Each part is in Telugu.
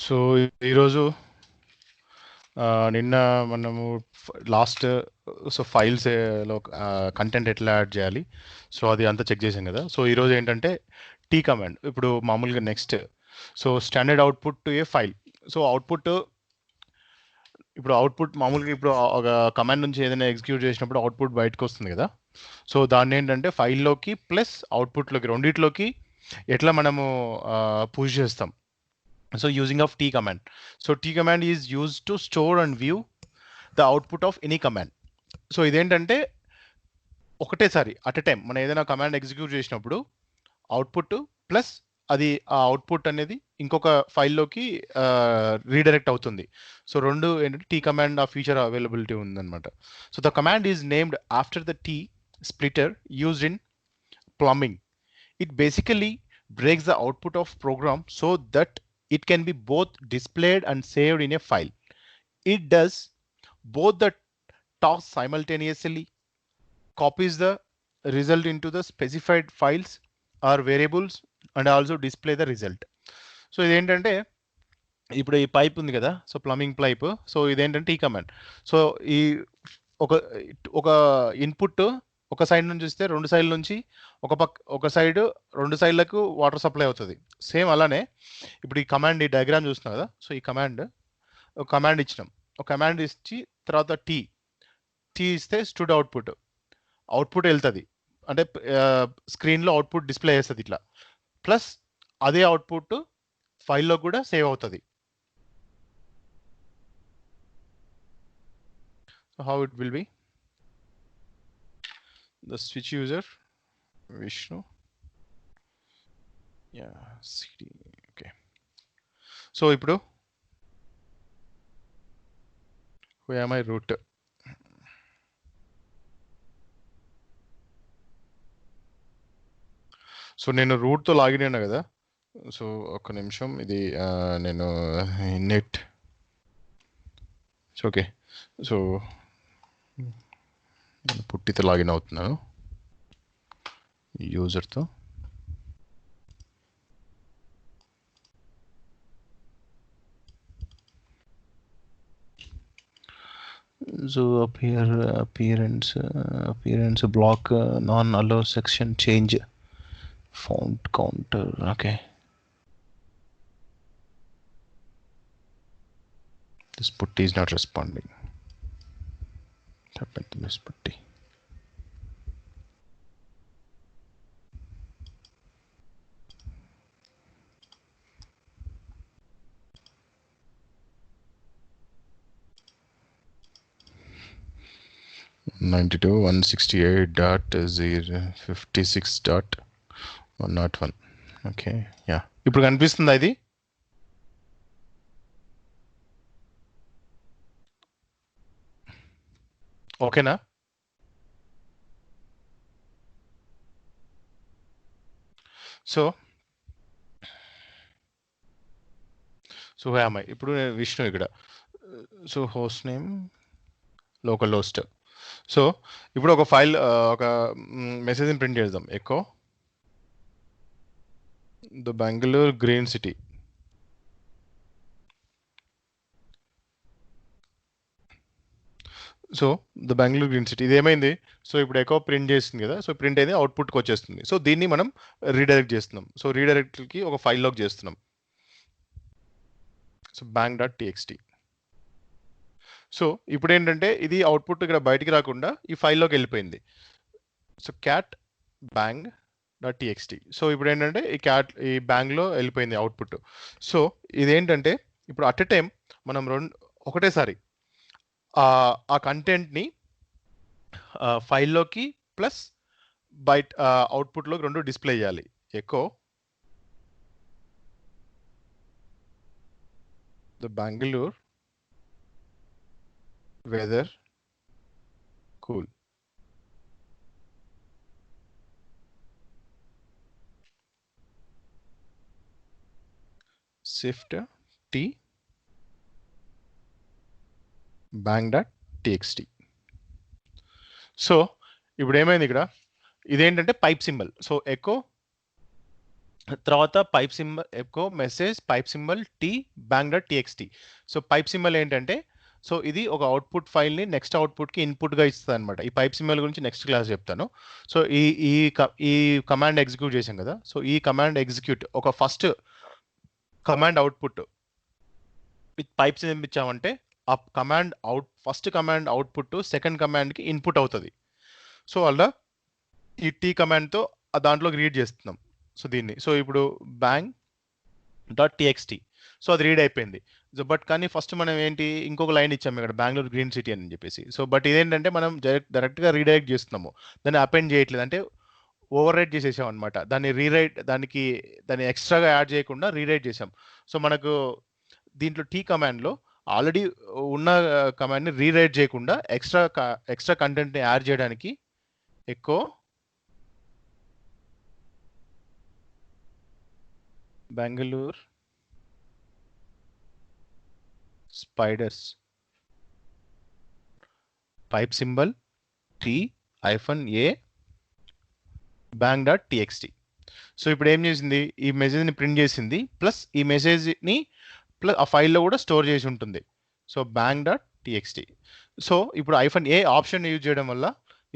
సో ఈరోజు నిన్న మనము లాస్ట్ సో ఫైల్స్ లో కంటెంట్ ఎట్లా యాడ్ చేయాలి, సో అది అంతా చెక్ చేసాం కదా. సో ఈరోజు ఏంటంటే టీ కమాండ్. ఇప్పుడు మామూలుగా next so standard output to a file. So output మామూలుగా ఇప్పుడు ఒక కమాండ్ నుంచి ఏదైనా ఎగ్జిక్యూట్ చేసినప్పుడు అవుట్పుట్ బయటకు వస్తుంది కదా. సో దాన్ని ఏంటంటే ఫైల్లోకి ప్లస్ అవుట్పుట్లోకి రెండిట్లోకి ఎట్లా మనము పుష్ చేస్తాం. So using of t command. So t command is used to store and view the output of any command. So ఇదేంటంటే ఒకటేసారి అట్ ఎ టైం మనం ఏదైనా కమాండ్ ఎగ్జిక్యూట్ చేసినప్పుడు అవుట్పుట్ ప్లస్ అది ఆ అవుట్పుట్ అనేది ఇంకొక ఫైల్లోకి రీడైరెక్ట్ అవుతుంది. సో రెండు ఏంటంటే టీ కమాండ్ ఆ ఫీచర్ అవైలబిలిటీ ఉందన్నమాట. So the command is named after the tee splitter used in plumbing. It basically breaks the output of program so that it can be both displayed and saved in a file. It does both the tasks simultaneously, copies the result into the specified files or variables, and also display the result. So ఇదేంటంటే ఇప్పుడు ఈ పైప్ ఉంది కదా, సో ప్లంబింగ్ పైప్. సో ఇదేంటంటే ఈ కమాండ్. సో ఈ ఒక ఒక ఇన్పుట్ ఒక సైడ్ నుంచి ఇస్తే రెండు సైడ్ల నుంచి ఒక సైడ్ రెండు సైడ్లకు వాటర్ సప్లై అవుతుంది. సేమ్ అలానే ఇప్పుడు ఈ కమాండ్, ఈ డయాగ్రామ్ చూస్తున్నాం కదా. సో ఈ ఒక కమాండ్ ఇచ్చినాం. ఒక కమాండ్ ఇచ్చి తర్వాత టీ ఇస్తే స్టూడ్ అవుట్పుట్ వెళ్తుంది. అంటే స్క్రీన్లో అవుట్పుట్ డిస్ప్లే చేస్తుంది ఇట్లా. ప్లస్ అదే అవుట్పుట్ ఫైల్లో కూడా సేవ్ అవుతుంది. So how it will be? The switch user Vishnu. Yeah, cd. Okay. So ఇప్పుడు where am I root? So నేను రూట్తో లాగిన్ అయినా కదా. సో ఒక్క నిమిషం, ఇది నేను నెట్. ఓకే. సో నేను పుట్టితో లాగిన్ అవుతున్నాను యూజర్తో. So up here appearance block non allow section change font counter. Okay, this putty is not responding. What happened to this putty? .92 168.056.101. Okay, yeah ఇప్పుడు కనిపిస్తుందా ఇది? ఓకేనా? సో am I ఇప్పుడు విష్ణు ఇక్కడ. So host name local host. So ఇప్పుడు ఒక ఫైల్, ఒక మెసేజ్ని ప్రింట్ చేద్దాం. Echo the Bengaluru green city. So the Bengaluru green city ఇది ఏమైంది? సో ఇప్పుడు ఎకో ప్రింట్ చేస్తుంది కదా. సో ప్రింట్ అయితే అవుట్పుట్కి వచ్చేస్తుంది. సో దీన్ని మనం రీడైరెక్ట్ చేస్తున్నాం. సో రీడైరెక్ట్కి ఒక ఫైల్లోకి చేస్తున్నాం. So bang.txt. సో ఇప్పుడు ఏంటంటే ఇది అవుట్పుట్ ఇక్కడ బయటికి రాకుండా ఈ ఫైల్లోకి వెళ్ళిపోయింది. So cat bang.txt. సో ఇప్పుడు ఏంటంటే ఈ బ్యాంగ్లో వెళ్ళిపోయింది అవుట్పుట్. సో ఇదేంటంటే ఇప్పుడు అట్ ఎ టైం మనం ఒకటేసారి ఆ కంటెంట్ని ఫైల్లోకి ప్లస్ బయట అవుట్పుట్లోకి రెండు డిస్ప్లే చేయాలి. Echo the Bengaluru weather cool. shift t bang.txt. So ఇప్పుడు ఏమైంది ఇక్కడ? ఇదేంటంటే పైప్ సింబల్. సో ఎకో తర్వాత pipe symbol echo message pipe symbol tee bank dot TXT. So pipe symbol ఏంటంటే, సో ఇది ఒక అవుట్పుట్ ఫైల్ని నెక్స్ట్ అవుట్పుట్కి ఇన్పుట్గా ఇస్తుంది అనమాట. ఈ పైప్ సింబల్ గురించి నెక్స్ట్ క్లాస్ చెప్తాను. సో ఈ కమాండ్ ఎగ్జిక్యూట్ చేసాం కదా. సో ఈ కమాండ్ ఎగ్జిక్యూట్ ఒక first command output with pipes పంపించామంటే ఆ command first command output second కమాండ్కి ఇన్పుట్ అవుతుంది. సో అలా ఈ టీ కమాండ్తో దాంట్లోకి రీడ్ చేస్తున్నాం. సో దీన్ని, సో ఇప్పుడు బ్యాంక్ డాట్ టీఎక్స్టీ, సో అది రీడ్ అయిపోయింది. సో బట్ కానీ ఫస్ట్ మనం ఏంటి ఇంకొక లైన్ ఇచ్చాము ఇక్కడ బెంగళూరు గ్రీన్ సిటీ అని చెప్పేసి. సో బట్ ఇదేంటంటే మనం డైరెక్ట్గా రీడైరెక్ట్ చేస్తున్నాము, దాన్ని అపెండ్ చేయట్లేదు, అంటే ఓవర్ రైట్ చేసేసాం అనమాట. దాన్ని ఎక్స్ట్రాగా యాడ్ చేయకుండా రీరైట్ చేసాం. సో మనకు దీంట్లో టీ కమాండ్లో ఆల్రెడీ ఉన్న కమాండ్ని రీరైట్ చేయకుండా ఎక్స్ట్రా కంటెంట్ని యాడ్ చేయడానికి echo Bengaluru spiders pipe symbol tee -a bank dot TXT. So ఇప్పుడు ఏం చేసింది, ఈ మెసేజ్ని ప్రింట్ చేసింది, ప్లస్ ఈ మెసేజ్ని ప్లస్ ఆ ఫైల్లో కూడా స్టోర్ చేసి ఉంటుంది. So bank dot TXT. So ఇప్పుడు -a ఆప్షన్ యూజ్ చేయడం వల్ల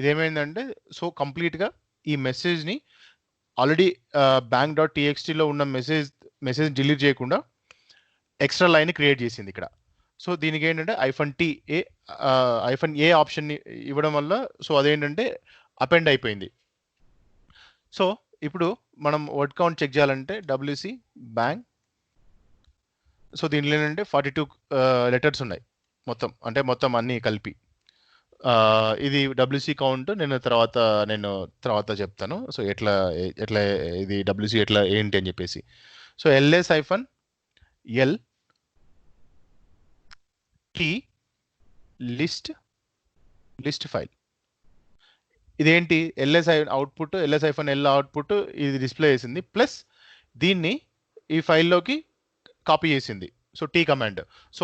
ఇదేమైందంటే, సో కంప్లీట్గా ఈ మెసేజ్ని ఆల్రెడీ బ్యాంక్ డాట్ టీఎక్స్టీలో ఉన్న మెసేజ్ డిలీట్ చేయకుండా ఎక్స్ట్రా లైన్ క్రియేట్ చేసింది ఇక్కడ. సో దీనికి ఏంటంటే -a ఆప్షన్ని ఇవ్వడం వల్ల సో అదేంటంటే అపెండ్ అయిపోయింది. సో ఇప్పుడు మనం వర్డ్ కౌంట్ చెక్ చేయాలంటే WC బ్యాంక్, సో దీనిలో ఏంటంటే 42 లెటర్స్ ఉన్నాయి మొత్తం, అంటే మొత్తం అన్నీ కలిపి. ఇది WC కౌంట్ నేను తర్వాత చెప్తాను. సో ఎట్లా ఇది WC ఎట్లా ఏంటి అని చెప్పేసి. So LS-L T list file. ఇదేంటి LS అవుట్పుట్ LS-L అవుట్పుట్ ఇది డిస్ప్లే చేసింది, ప్లస్ దీన్ని ఈ ఫైల్లోకి కాపీ చేసింది. So tee command. So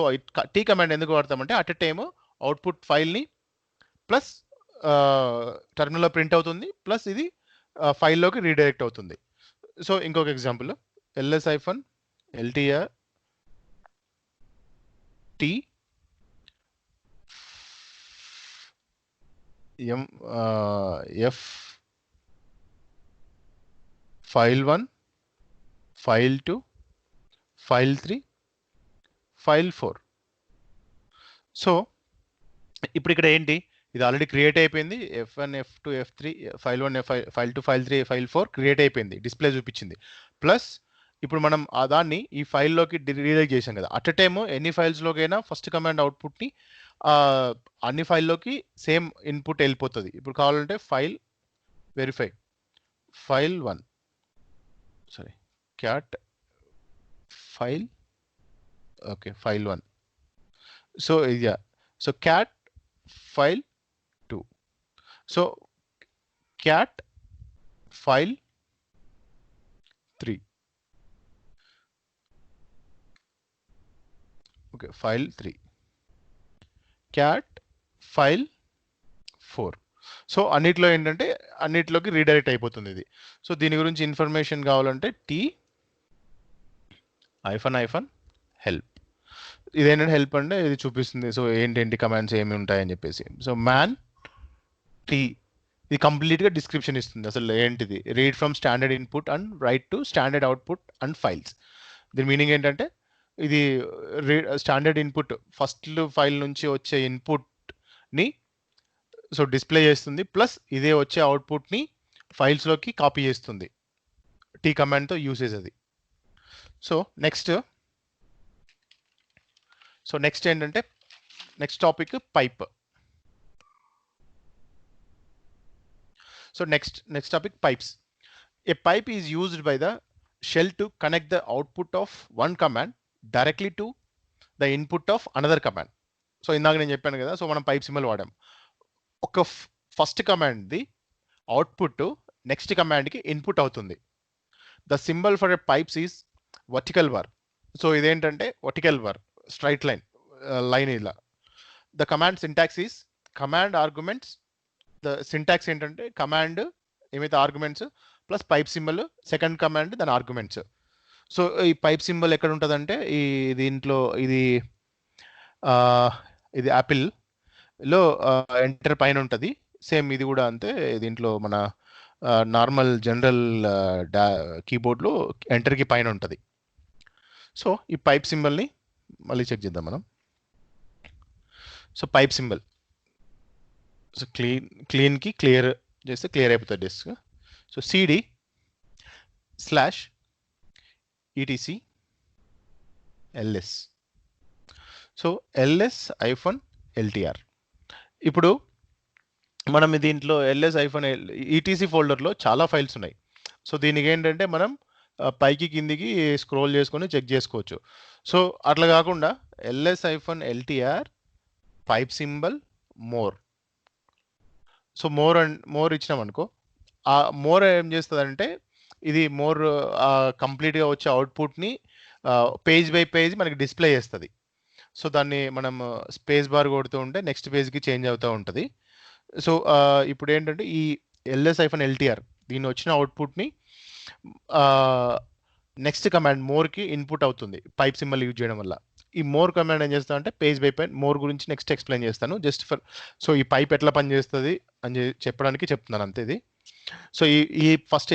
tee command ఎందుకు వాడతామంటే అట్ ఎ టైమ్ అవుట్పుట్ ఫైల్ని ప్లస్ టర్మినల్లో ప్రింట్ అవుతుంది, ప్లస్ ఇది ఫైల్లోకి రీడైరెక్ట్ అవుతుంది. సో ఇంకొక example LS-LTR T F file1 file2 file3 file4. So ఇప్పుడు ఇక్కడ ఏంటి, ఇది ఆల్రెడీ క్రియేట్ అయిపోయింది. F1 F2 F3 file1 file2 file3 file4 create అయిపోయింది, డిస్ప్లే చూపించింది. ప్లస్ ఇప్పుడు మనం దాన్ని ఈ ఫైల్లోకి రీడైరెక్ట్ చేసాం కదా. అట్ ఎ టైమ్ ఎన్ని ఫైల్స్లోకైనా ఫస్ట్ కమాండ్ అవుట్పుట్ని అన్ని ఫైల్లోకి సేమ్ ఇన్పుట్ వెళ్ళిపోతుంది. ఇప్పుడు కావాలంటే file verify file1 cat file okay file1. So ఇది so cat file2, so cat file3, okay file3, cat file4. So అన్నిట్లో ఏంటంటే అన్నిట్లోకి రీడైరెక్ట్ అయిపోతుంది ఇది. సో దీని గురించి ఇన్ఫర్మేషన్ కావాలంటే T-help. ఇదేంటంటే హెల్ప్ అంటే ఇది చూపిస్తుంది, సో ఏంటేంటి కమాండ్స్ ఏమి ఉంటాయని చెప్పేసి. సో మ్యాన్ టీ ఇది కంప్లీట్గా డిస్క్రిప్షన్ ఇస్తుంది, అసలు ఏంటిది read from standard input and right to standard output and files. దీని మీనింగ్ ఏంటంటే ఇది స్టాండర్డ్ ఇన్పుట్ ఫస్ట్ ఫైల్ నుంచి వచ్చే ఇన్పుట్ని సో డిస్ప్లే చేస్తుంది, ప్లస్ ఇదే వచ్చే అవుట్పుట్ని ఫైల్స్లోకి కాపీ చేస్తుంది టీ కమాండ్తో యూసేజ్ అది. సో నెక్స్ట్ ఏంటంటే next topic pipe. So next topic pipes. A pipe is used by the shell to connect the output of one command directly to the input of another command. So ఇందాక నేను చెప్పాను కదా, సో మనం పైప్ సింబల్ వాడాం. ఒక ఫస్ట్ కమాండ్ది అవుట్పుట్ నెక్స్ట్ కమాండ్కి ఇన్పుట్ అవుతుంది. The symbol for a pipes is vertical bar. So ఇదేంటంటే వర్టికల్ బార్, స్ట్రైట్ లైన్ ఇలా. The command syntax is command arguments. The syntax ఏంటంటే కమాండ్ ఏమైతే arguments plus pipe symbol second command దాని ఆర్గ్యుమెంట్స్. సో ఈ పైప్ సింబల్ ఎక్కడ ఉంటుందంటే ఈ దీంట్లో ఇది ఇది యాపిల్లో ఎంటర్ పైన ఉంటుంది. సేమ్ ఇది కూడా అంతే. దీంట్లో మన నార్మల్ జనరల్ కీబోర్డ్లో ఎంటర్కి పైన ఉంటుంది. సో ఈ పైప్ సింబల్ని మళ్ళీ చెక్ చేద్దాం మనం. సో పైప్ సింబల్ సో క్లీన్కి క్లియర్ చేస్తే క్లియర్ అయిపోతుంది disk. So CD slash ETC LS. So ls-ltr. ఇప్పుడు మనం దీంట్లో ls-etc ఫోల్డర్లో చాలా ఫైల్స్ ఉన్నాయి. సో దీనికి ఏంటంటే మనం పైకి కిందికి స్క్రోల్ చేసుకొని చెక్ చేసుకోవచ్చు. సో అట్లా కాకుండా ls-ltr pipe symbol more. So more ఇచ్చినాం అనుకో, ఆ మోర్ ఏం చేస్తుందంటే ఇది మోర్ కంప్లీట్గా వచ్చే అవుట్పుట్ని పేజ్ బై పేజ్ మనకి డిస్ప్లే చేస్తుంది. సో దాన్ని మనం స్పేస్ బార్ కొడుతూ ఉంటే నెక్స్ట్ పేజ్కి చేంజ్ అవుతూ ఉంటుంది. సో ఇప్పుడు ఏంటంటే ఈ ls-ltr దీన్ని వచ్చిన అవుట్పుట్ని నెక్స్ట్ కమాండ్ మోర్కి ఇన్పుట్ అవుతుంది పైప్ సింబల్ యూజ్ చేయడం వల్ల. ఈ మోర్ కమాండ్ ఏం చేస్తా అంటే పేజ్ బై పేజ్ మోర్ గురించి నెక్స్ట్ ఎక్స్ప్లెయిన్ చేస్తాను, జస్ట్ ఫర్ సో ఈ పైప్ ఎట్లా పనిచేస్తుంది అని చెప్పడానికి చెప్తున్నాను అంతే. ఇది సో ఈ ఫస్ట్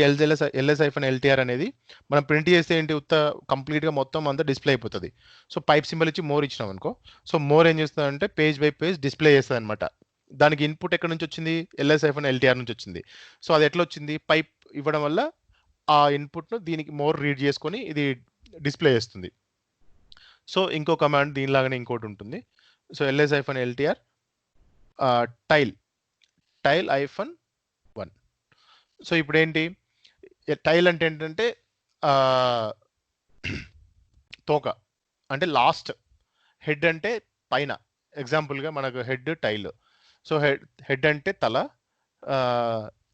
ls-ltr అనేది మనం ప్రింట్ చేస్తే ఏంటి కంప్లీట్గా మొత్తం అంతా డిస్ప్లే అయిపోతుంది. సో పైప్ సింబల్ ఇచ్చి మోర్ ఇచ్చినాం అనుకో, సో మోర్ ఏం చేస్తుంది అంటే పేజ్ బై పేజ్ డిస్ప్లే చేస్తుంది అనమాట. దానికి ఇన్పుట్ ఎక్కడి నుంచి వచ్చింది? ls-ltr నుంచి వచ్చింది. సో అది ఎట్లా వచ్చింది? పైప్ ఇవ్వడం వల్ల ఆ ఇన్పుట్ను దీనికి మోర్ రీడ్ చేసుకొని ఇది డిస్ప్లే చేస్తుంది. సో ఇంకో కమాండ్ దీనిలాగానే ఇంకోటి ఉంటుంది. So ls-ltr tile-1. సో ఇప్పుడు ఏంటి టైల్ అంటే ఏంటంటే తోక అంటే లాస్ట్, హెడ్ అంటే పైన. ఎగ్జాంపుల్గా మనకు హెడ్ టైల్. సో హెడ్ అంటే తల,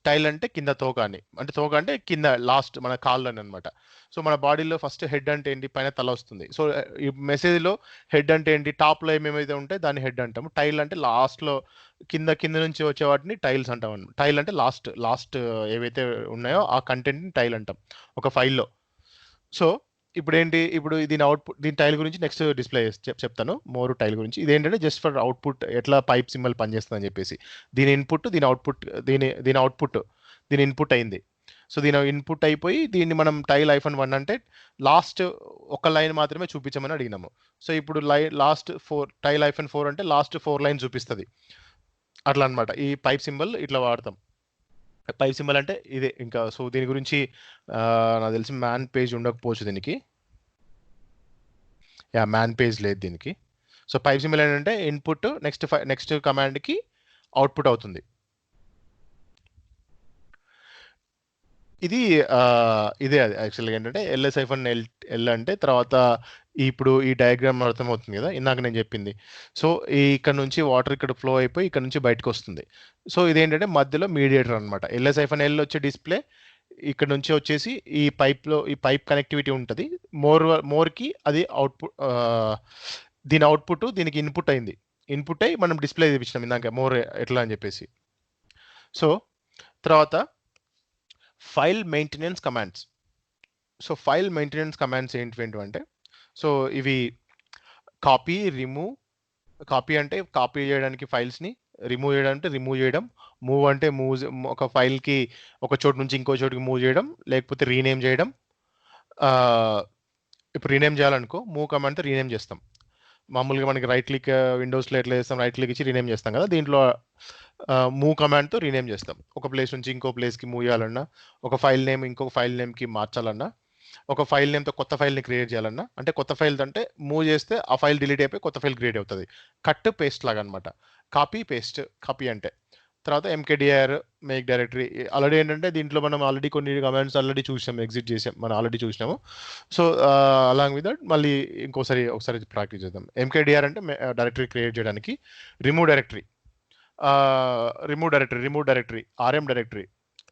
టైల్ అంటే కింద తోక అని. అంటే తోక అంటే కింద లాస్ట్ మన కాళ్ళు అని అనమాట. సో మన బాడీలో ఫస్ట్ హెడ్ అంటే ఏంటి? పైన తల వస్తుంది. సో ఈ మెసేజ్లో హెడ్ అంటే ఏంటి? టాప్లో ఏమేమైతే ఉంటాయి దాన్ని హెడ్ అంటాము. టైల్ అంటే లాస్ట్లో కింద నుంచి వచ్చే వాటిని టైల్స్ అంటాం అనమాట. టైల్ అంటే లాస్ట్ ఏవైతే ఉన్నాయో ఆ కంటెంట్ని టైల్ అంటాం ఒక ఫైల్లో. సో ఇప్పుడు ఏంటి? ఇప్పుడు దీని అవుట్పుట్, దీని టైల్ గురించి నెక్స్ట్ డిస్ప్లే చెప్తాను. మోర్ టైల్ గురించి ఇదేంటంటే జస్ట్ ఫర్ అవుట్పుట్ ఎట్లా పైప్ సింబల్ పనిచేస్తుందని చెప్పేసి. దీని ఇన్పుట్ దీని అవుట్పుట్ దీని అవుట్పుట్ దీని ఇన్పుట్ అయింది. సో దీని ఇన్పుట్ అయిపోయి దీన్ని మనం tile-1 అంటే లాస్ట్ ఒక లైన్ మాత్రమే చూపించమని అడిగినాము. సో ఇప్పుడు లాస్ట్ 4 tile-4 అంటే లాస్ట్ 4 లైన్ చూపిస్తుంది అట్లా అనమాట. ఈ పైప్ సింబల్ ఇట్లా వాడతాం. పైప్ సింబల్ అంటే ఇదే ఇంకా. సో దీని గురించి నాకు తెలిసి మ్యాన్ పేజ్ ఉండకపోవచ్చు దీనికి. మ్యాన్ పేజ్ లేదు దీనికి. సో పైప్ సింబల్ ఏంటంటే ఇన్పుట్ నెక్స్ట్ కమాండ్కి అవుట్పుట్ అవుతుంది. ఇదే అది యాక్చువల్గా ఏంటంటే ls-l అంటే తర్వాత ఇప్పుడు ఈ డయాగ్రామ్ అర్థమవుతుంది కదా ఇందాక నేను చెప్పింది. సో ఇక్కడ నుంచి వాటర్ ఇక్కడ ఫ్లో అయిపోయి ఇక్కడ నుంచి బయటకు వస్తుంది. సో ఇదేంటంటే మధ్యలో మీడియేటర్ అనమాట. ls-l వచ్చే డిస్ప్లే ఇక్కడ నుంచి వచ్చేసి ఈ పైప్ కనెక్టివిటీ ఉంటుంది. మోర్కి అది అవుట్పుట్, దీని అవుట్పుట్ దీనికి ఇన్పుట్ అయింది. ఇన్పుట్ అయ్యి మనం డిస్ప్లే చూపించినాం ఇందాక మోర్ ఎట్లా అని చెప్పేసి. సో తర్వాత file maintenance commands. So file maintenance commands ఏంటంటే సో ఇవి కాపీ అంటే కాపీ చేయడానికి ఫైల్స్ని, రిమూవ్ చేయడానికి రిమూవ్ చేయడం, మూవ్ అంటే ఒక ఫైల్కి ఒక చోటు నుంచి ఇంకో చోటుకి మూవ్ చేయడం, లేకపోతే రీనేమ్ చేయడం. ఇప్పుడు రీనేమ్ చేయాలనుకో మూవ్ కమాండ్తో రీనేమ్ చేస్తాం. మామూలుగా మనకి రైట్ క్లిక్ విండోస్లో ఎట్లా చేస్తాం, రైట్ క్లిక్ ఇచ్చి రీనేమ్ చేస్తాం కదా, దీంట్లో మూవ్ కమాండ్తో రీనేమ్ చేస్తాం. ఒక ప్లేస్ నుంచి ఇంకో ప్లేస్కి మూవ్ చేయాలన్నా, ఒక ఫైల్ నేమ్ ఇంకొక ఫైల్ నేమ్కి మార్చాలన్నా, ఒక ఫైల్ నేమ్తో కొత్త ఫైల్ని క్రియేట్ చేయాలన్నా, అంటే కొత్త ఫైల్ అంటే మూవ్ చేస్తే ఆ ఫైల్ డిలీట్ అయిపోయి కొత్త ఫైల్ క్రియేట్ అవుతుంది. కట్ పేస్ట్ లాగా అనమాట. కాపీ అంటే తర్వాత mkdir మేక్ డైరెక్టరీ. ఆల్రెడీ ఏంటంటే దీంట్లో మనం ఆల్రెడీ కొన్ని కమాండ్స్ ఆల్రెడీ చూసాం, ఎగ్జిట్ చేసాం, మనం ఆల్రెడీ చూసినాము. సో అలాంగ్ విత్ దట్ మళ్ళీ ఒకసారి ప్రాక్టీస్ చేద్దాం. mkdir అంటే డైరెక్టరీ క్రియేట్ చేయడానికి. Remove directory rm directory.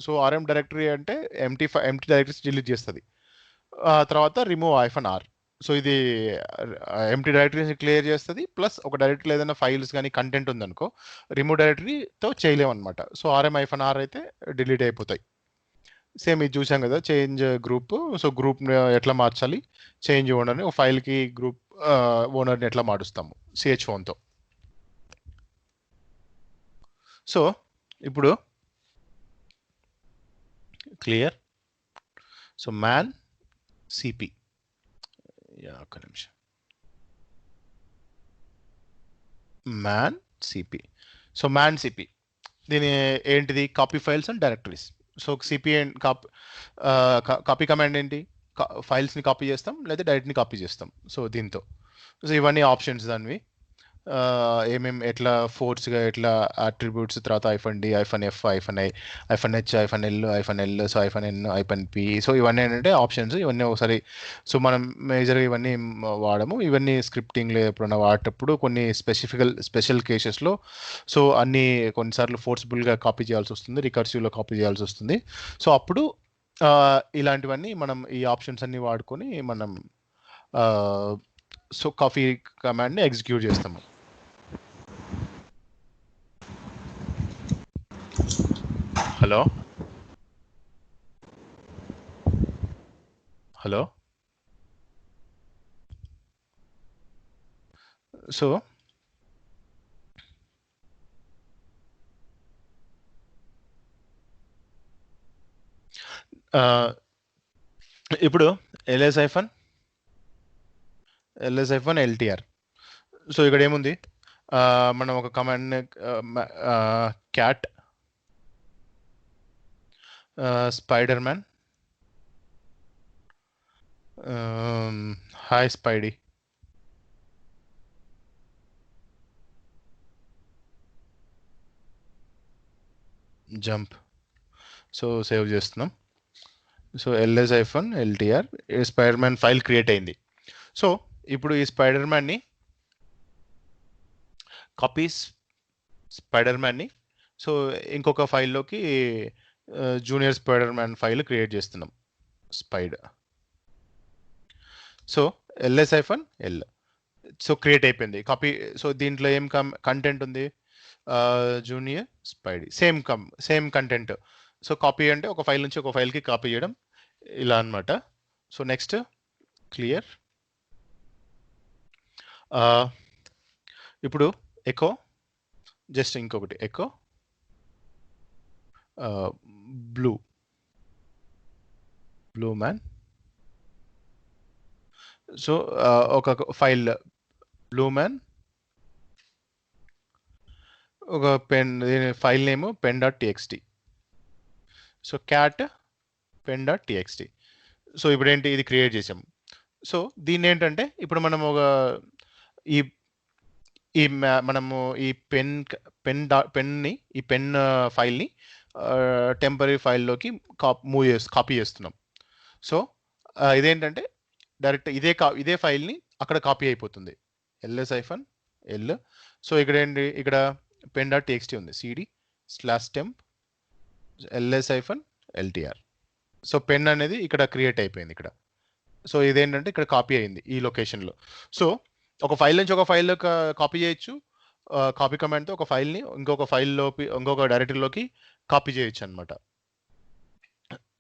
So rm directory అంటే ఎంటీ డైరెక్టరీస్ డిలీట్ చేస్తుంది. తర్వాత రిమూవ్ -r. సో ఇది ఎంటీ డైరెక్టరీని క్లియర్ చేస్తుంది. ప్లస్ ఒక డైరెక్టరీలో ఏదైనా ఫైల్స్ కానీ కంటెంట్ ఉందనుకో రిమూవ్ డైరెక్టరీతో చేయలేము అనమాట. సో rm-r అయితే డిలీట్ అయిపోతాయి. సేమ్ ఇది చూసాం కదా, చేంజ్ గ్రూప్. సో గ్రూప్ ఎట్లా మార్చాలి, చేంజ్ ఓనర్ని ఒక ఫైల్కి గ్రూప్ ఓనర్ని ఎట్లా మారుస్తాము CH1తో. సో ఇప్పుడు క్లియర్. సో మ్యాన్ సిపి, ఒక్క నిమిషం, man CP. So man CP దీని ఏంటిది, copy files and directories. So CP and copy command ఏంటి, ఫైల్స్ని కాపీ చేస్తాం లేదా డైరెక్ట్ని కాపీ చేస్తాం. సో దీంతో సో ఇవన్నీ ఆప్షన్స్ దానివి. ఏమేమి ఎట్లా ఫోర్స్గా ఎట్లా అట్రిబ్యూట్స్, తర్వాత -d, -f, -i, -h, -l, so -n, -p. So ఇవన్నీ ఏంటంటే ఆప్షన్స్. ఇవన్నీ ఒకసారి సో మనం మేజర్గా ఇవన్నీ వాడము. ఇవన్నీ స్క్రిప్టింగ్లో ఎప్పుడైనా వాడేటప్పుడు కొన్ని స్పెషల్ కేసెస్లో సో అన్ని కొన్నిసార్లు ఫోర్స్ఫుల్గా కాపీ చేయాల్సి వస్తుంది, రికర్సివ్లో కాపీ చేయాల్సి వస్తుంది. సో అప్పుడు ఇలాంటివన్నీ మనం ఈ ఆప్షన్స్ అన్ని వాడుకొని మనం సో కాపీ కమాండ్ని ఎగ్జిక్యూట్ చేస్తాము. హలో హలో సో ఇప్పుడు ls-ltr. సో ఇక్కడ ఏముంది, మనం ఒక command cat Spider Man hi Spidey, jump. So save చేస్తున్నాం. So ls-ltr Spider Man file create అయింది. సో ఇప్పుడు ఈ స్పైడర్ మ్యాన్ని స్పైడర్ మ్యాన్ని సో ఇంకొక ఫైల్లోకి junior Spider Man file create చేస్తున్నాం, Spider. So ls-l so create అయిపోయింది కాపీ. సో దీంట్లో ఏం కంటెంట్ ఉంది, junior Spidey, same content. So copy అంటే ఒక ఫైల్ నుంచి ఒక ఫైల్కి కాపీ చేయడం, ఇలా అనమాట. So next clear. ఇప్పుడు ఎకో, జస్ట్ ఇంకొకటి ఎకో బ్లూ మ్యాన్. సో ఒక ఫైల్ బ్లూ మ్యాన్, ఒక file name pen.txt. So cat pen.txt. So ఇప్పుడు ఏంటి, ఇది క్రియేట్ చేసాం. సో దీన్ని ఏంటంటే ఇప్పుడు మనం ఒక ఈ మనము ఈ పెన్ని ఈ పెన్ ఫైల్ని టెంపరీ ఫైల్లోకి కాపీ చేస్తున్నాం. సో ఇదేంటంటే డైరెక్ట్ ఇదే ఫైల్ని అక్కడ కాపీ అయిపోతుంది, ls-l. సో ఇక్కడ ఏంటి, ఇక్కడ pen.txt ఉంది, cd/temp ls-ltr. సో పెన్ అనేది ఇక్కడ క్రియేట్ అయిపోయింది ఇక్కడ. సో ఇదేంటంటే ఇక్కడ కాపీ అయింది ఈ లొకేషన్లో. సో ఒక ఫైల్ నుంచి ఒక ఫైల్ కాపీ చేయొచ్చు, కాపీ కమాండ్తో ఒక ఫైల్ని ఇంకొక డైరెక్టరీలోకి కాపీ చేయొచ్చు అనమాట.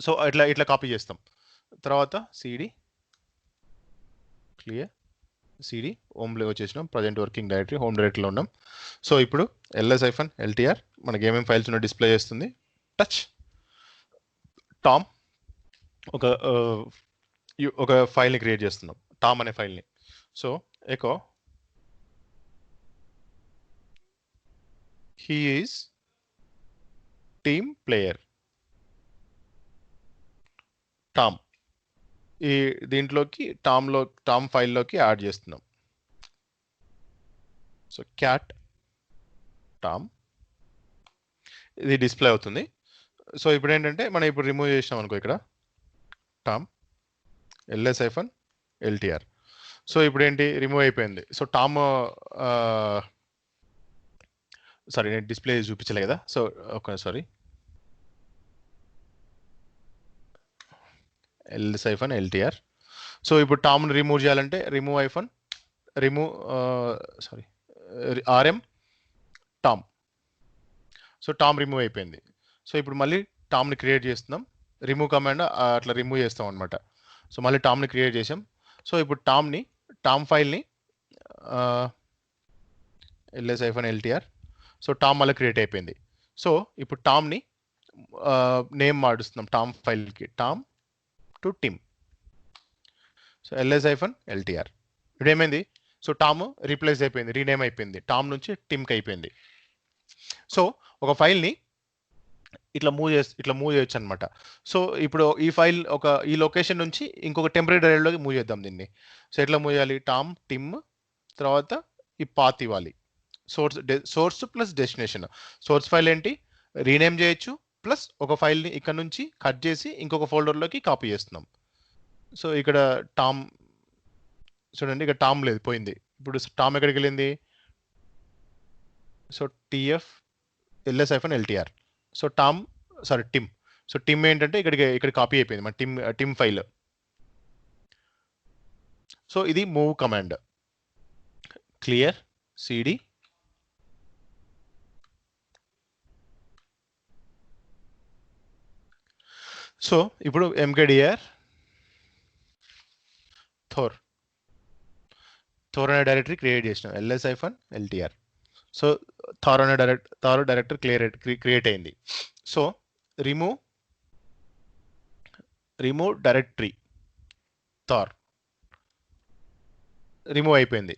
సో ఇట్లా కాపీ చేస్తాం. తర్వాత cd క్లియర్, cd హోమ్లో వచ్చేసినాం, ప్రజెంట్ వర్కింగ్ డైరెక్టరీ హోమ్ డైరెక్టరీలో ఉన్నాం. సో ఇప్పుడు ls-ltr మనకి ఏమేమి ఫైల్స్ ఉన్నో డిస్ప్లే చేస్తుంది. టచ్ టామ్, ఒక ఫైల్ని క్రియేట్ చేస్తున్నాం, టామ్ అనే ఫైల్ని. So echo he is team player Tom. ఈ దీంట్లోకి టామ్ ఫైల్లోకి యాడ్ చేస్తున్నాం. సో క్యాట్ టామ్, ఇది డిస్ప్లే అవుతుంది. సో ఇప్పుడు ఏంటంటే మనం ఇప్పుడు రిమూవ్ చేసినాం అనుకో ఇక్కడ టామ్ ls-ltr. సో ఇప్పుడు ఏంటి, రిమూవ్ అయిపోయింది. సో టామ్ సారీ నేను డిస్ప్లే చూపించలే కదా. So sorry ls-ltr. సో ఇప్పుడు టామ్ని రిమూవ్ చేయాలంటే rm Tom. So Tom remove అయిపోయింది. సో ఇప్పుడు మళ్ళీ టామ్ని క్రియేట్ చేస్తున్నాం, రిమూవ్ కమాండ్ అట్లా రిమూవ్ చేస్తాం అనమాట. సో మళ్ళీ టామ్ని క్రియేట్ చేసాం. సో ఇప్పుడు టామ్ ఫైల్ని ls-ltr. సో టామ్ మళ్ళీ క్రియేట్ అయిపోయింది. సో ఇప్పుడు టామ్ని నేమ్ మారుస్తున్నాం టామ్ ఫైల్కి, Tom to Tim. So ls-ltr. ఇప్పుడు ఏమైంది? సో టామ్ రీప్లేస్ అయిపోయింది, రీనేమ్ అయిపోయింది, టామ్ నుంచి టిమ్కి అయిపోయింది. సో ఒక ఫైల్ని ఇట్లా మూవ్ చేయొచ్చు అనమాట. సో ఇప్పుడు ఈ లొకేషన్ నుంచి ఇంకొక టెంపరీ డైరెక్టరీలోకి మూవ్ చేద్దాం దీన్ని. సో ఎట్లా మూవ్ చేయాలి? టామ్ టిమ్ తర్వాత ఈ పాత్ ఇవ్వాలి. Source plus destination. Source file ఏంటి? రీనేమ్ చేయొచ్చు, ప్లస్ ఒక ఫైల్ని ఇక్కడ నుంచి కట్ చేసి ఇంకొక ఫోల్డర్లోకి కాపీ చేస్తున్నాం. సో ఇక్కడ టామ్ చూడండి, ఇక్కడ టామ్ లేదు, పోయింది. ఇప్పుడు టామ్ ఎక్కడికి వెళ్ళింది? So TF ls-ltr. So Tim. So Tim ఏంటంటే ఇక్కడ కాపీ అయిపోయింది మన టిమ్ ఫైల్. సో ఇది move command. Clear CD. So ఇప్పుడు mkdir థోర్ అనే డైరెక్టరీ క్రియేట్ చేసినాం, ls-ltr. So Thor directory create అయింది. So remove directory Thor remove అయిపోయింది.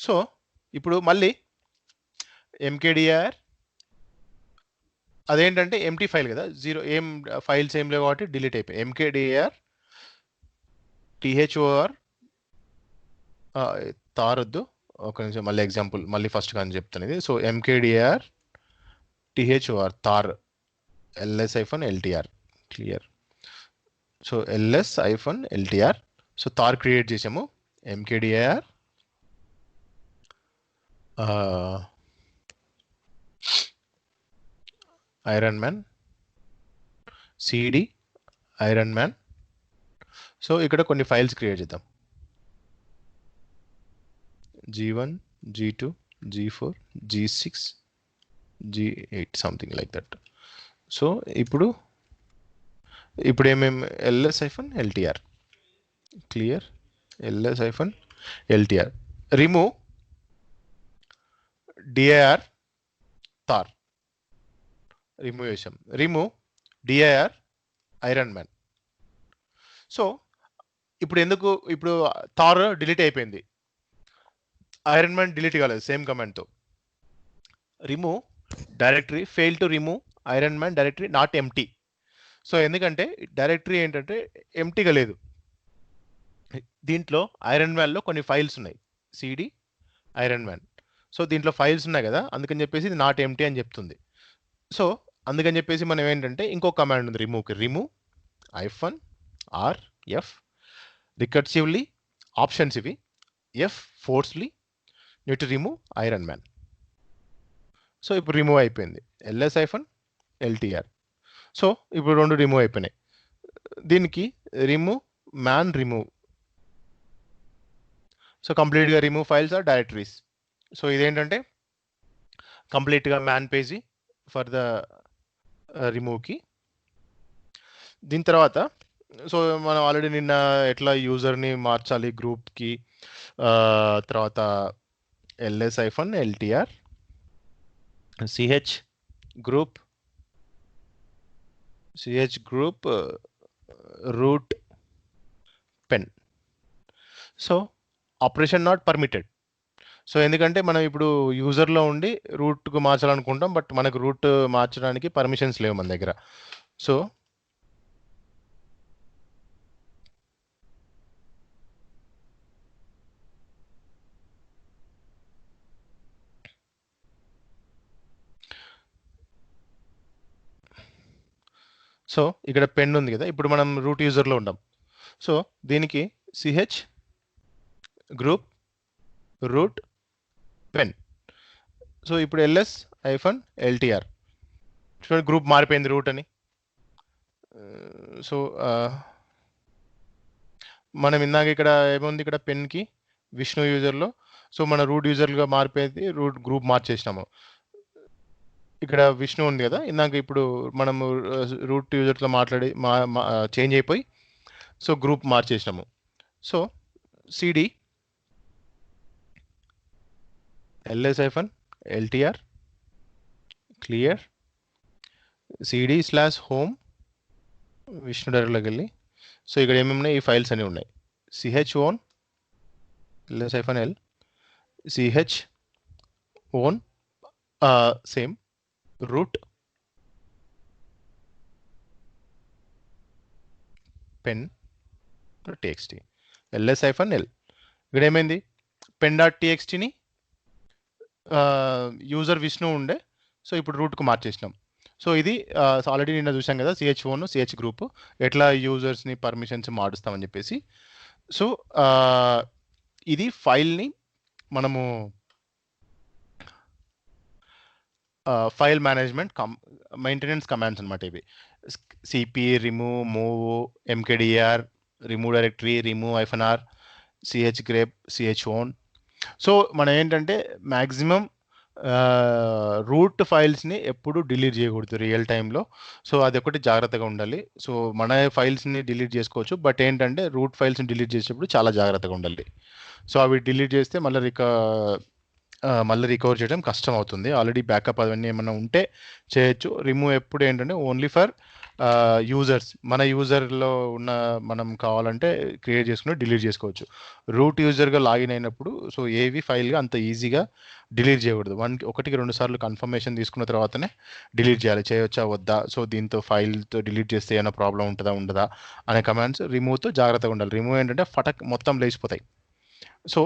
సో ఇప్పుడు మళ్ళీ mkdir అదేంటంటే ఎంటీ ఫైల్ కదా, ఏం ఫైల్స్ ఏం లేవు కాబట్టి డిలీట్ అయిపోయి mkdir thor తార్ వద్దు, ఒక నిమిషం మళ్ళీ ఎగ్జాంపుల్ మళ్ళీ ఫస్ట్ కానీ చెప్తాను ఇది. So mkdir thor Thor ls-ltr. Clear. So ls-ltr. So Thor create చేసాము. mkdir Iron Man cd Iron Man. So ఇక్కడ కొన్ని ఫైల్స్ క్రియేట్ చేద్దాం, g1 g2 g4 g6 g8 something like that. So ఇప్పుడు ఏమేమి? ls-ltr. Clear. ls-ltr. Remove dir Thor remove చేసాం. Remove dir Iron Man. So ఇప్పుడు తార్ డిలీట్ అయిపోయింది, ఐరన్ మ్యాన్ డిలీట్ కాలేదు సేమ్ కమాండ్తో. Remove directory fail to remove Iron Man directory not empty. So ఎందుకంటే డైరెక్టరీ ఏంటంటే ఎంటీగా లేదు, దీంట్లో ఐరన్ మ్యాన్లో కొన్ని ఫైల్స్ ఉన్నాయి, cd ఐరన్ మ్యాన్. సో దీంట్లో ఫైల్స్ ఉన్నాయి కదా, అందుకని చెప్పేసి ఇది నాట్ ఎంటీ అని చెప్తుంది. సో అందుకని చెప్పేసి మనం ఏంటంటే ఇంకో కమాండ్ ఉంది రిమూవ్కి, రిమూవ్ -rf రికర్సివ్లీ ఆప్షన్స్ ఇవి, f forcefully need to remove Iron Man. So ఇప్పుడు రిమూవ్ అయిపోయింది ls-ltr. సో ఇప్పుడు రెండు రిమూవ్ అయిపోయినాయి. దీనికి రిమూవ్. సో కంప్లీట్గా remove files or directories. So ఇదేంటంటే కంప్లీట్గా మ్యాన్ పేజీ ఫర్ ద రిమూవ్కి. దీని తర్వాత సో మనం ఆల్రెడీ నిన్న ఎట్లా యూజర్ని మార్చాలి గ్రూప్కి, తర్వాత ls-ltr ch group root pen. So operation not permitted. So ఎందుకంటే మనం ఇప్పుడు యూజర్లో ఉండి రూట్కు మార్చాలనుకుంటాం, బట్ మనకు రూట్ మార్చడానికి పర్మిషన్స్ లేవు మన దగ్గర. సో సో ఇక్కడ పెన్ ఉంది కదా, ఇప్పుడు మనం రూట్ యూజర్లో ఉంటాం. సో దీనికి ch group root pen. So ఇప్పుడు ls-ltr. చూడండి గ్రూప్ మారిపోయింది రూట్ అని. సో మనం ఇందాక ఇక్కడ ఏముంది, ఇక్కడ పెన్కి విష్ణు యూజర్లో. సో మన రూట్ యూజర్గా మారిపోయింది, రూట్ గ్రూప్ మార్చేసినాము. ఇక్కడ విష్ణు ఉంది కదా, ఇందాక ఇప్పుడు మనము రూట్ యూజర్తో మాట్లాడి చేంజ్ అయిపోయి సో గ్రూప్ మార్చేసినాము. So CD ls-ltr clear cd/home Vishnu డైరెక్ట్లోకి వెళ్ళి, సో ఇక్కడ ఏమేమి ఉన్నాయి, ఈ ఫైల్స్ అన్నీ ఉన్నాయి. chown ls-l chown same root pen txt ls-l. ఇక్కడ ఏమైంది, pen.txtని యూజర్ విష్ణు ఉండే, సో ఇప్పుడు రూట్కు మార్చేసినాం. సో ఇది ఆల్రెడీ నిన్న చూసాం కదా, chown ch గ్రూప్ ఎట్లా యూజర్స్ని పర్మిషన్స్ మారుస్తామని చెప్పేసి. సో ఇది ఫైల్ని మనము ఫైల్ మేనేజ్మెంట్ మెయింటెనెన్స్ కమాండ్స్ అనమాట ఇవి. CP, remove, move, MKDIR, remove directory, remove -r, chgrep, chown. So మనం ఏంటంటే మ్యాక్సిమం రూట్ ఫైల్స్ని ఎప్పుడు డిలీట్ చేయకూడదు రియల్ టైంలో. సో అది ఒకటి జాగ్రత్తగా ఉండాలి. సో మన ఫైల్స్ని డిలీట్ చేసుకోవచ్చు, బట్ ఏంటంటే రూట్ ఫైల్స్ని డిలీట్ చేసేటప్పుడు చాలా జాగ్రత్తగా ఉండాలి. సో అవి డిలీట్ చేస్తే మళ్ళీ రికవర్ చేయడం కష్టం అవుతుంది. ఆల్రెడీ బ్యాకప్ అవన్నీ ఏమైనా ఉంటే చేయొచ్చు. రిమూవ్ ఎప్పుడు ఏంటంటే ఓన్లీ ఫర్ యూజర్స్, మన యూజర్లో ఉన్న మనం కావాలంటే క్రియేట్ చేసుకుని డిలీట్ చేసుకోవచ్చు. రూట్ యూజర్గా లాగిన్ అయినప్పుడు సో ఏవి ఫైల్గా అంత ఈజీగా డిలీట్ చేయకూడదు. 1-2 సార్లు కన్ఫర్మేషన్ తీసుకున్న తర్వాతనే డిలీట్ చేయాలి, చేయవచ్చా వద్దా, సో దీంతో ఫైల్తో డిలీట్ చేస్తే ఏమైనా ప్రాబ్లం ఉంటుందా ఉండదా అనే కమాండ్స్ రిమూవ్తో జాగ్రత్తగా ఉండాలి. రిమూవ్ ఏంటంటే ఫటక్ మొత్తం లేచిపోతాయి. సో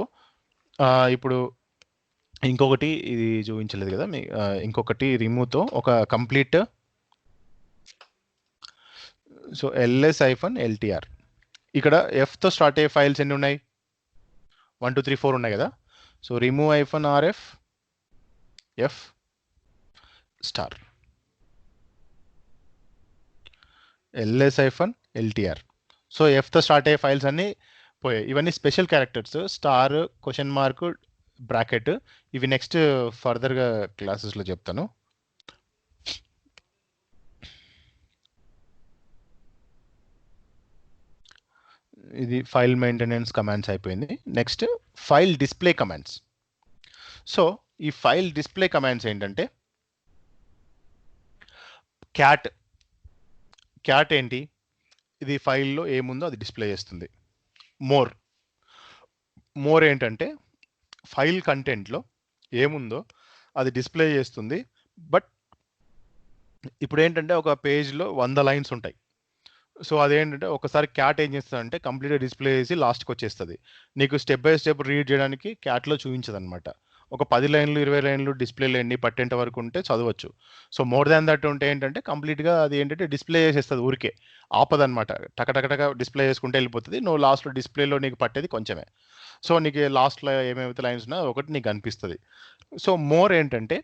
ఇప్పుడు ఇంకొకటి ఇది చూపించలేదు కదా మీ, ఇంకొకటి రిమూవ్తో ఒక కంప్లీట్, సో ls-ltr ఇక్కడ ఎఫ్తో స్టార్ట్ అయ్యే ఫైల్స్ ఎన్ని ఉన్నాయి, 1 2 3 4 ఉన్నాయి కదా. So remove -rf f star ls-ltr. So ఎఫ్తో స్టార్ట్ అయ్యే ఫైల్స్ అన్నీ పోయాయి. ఇవన్నీ special characters, star, question mark, bracket. ఇవి నెక్స్ట్ ఫర్దర్గా క్లాసెస్లో చెప్తాను. ఇది ఫైల్ మెయింటెనెన్స్ కమాండ్స్ అయిపోయింది. Next file display commands. So ఈ ఫైల్ డిస్ప్లే కమాండ్స్ ఏంటంటే క్యాట్ ఏంటి, ఇది ఫైల్లో ఏముందో అది డిస్ప్లే చేస్తుంది. మోర్ ఏంటంటే ఫైల్ కంటెంట్లో ఏముందో అది డిస్ప్లే చేస్తుంది. బట్ ఇప్పుడు ఏంటంటే ఒక పేజ్లో 100 లైన్స్ ఉంటాయి. సో అదేంటంటే ఒకసారి క్యాట్ ఏం చేస్తుందంటే కంప్లీట్గా డిస్ప్లే చేసి లాస్ట్కి వచ్చేస్తుంది. నీకు స్టెప్ బై స్టెప్ రీడ్ చేయడానికి క్యాట్లో చూపించదు అనమాట. ఒక 10 లైన్లు 20 లైన్లు డిస్ప్లేలో ఎన్ని పట్టేంత వరకు ఉంటే చదవచ్చు. సో మోర్ దాన్ దట్ ఉంటే ఏంటంటే కంప్లీట్గా అది ఏంటంటే డిస్ప్లే చేసేస్తుంది, ఊరికే ఆపదనమాట. టకటకటక డిస్ప్లే చేసుకుంటే వెళ్ళిపోతుంది. నువ్వు లాస్ట్లో డిస్ప్లేలో నీకు పట్టేది కొంచెమే. సో నీకు లాస్ట్లో ఏమేమైతే లైన్స్ ఉన్నాయో ఒకటి నీకు అనిపిస్తుంది. సో మోర్ ఏంటంటే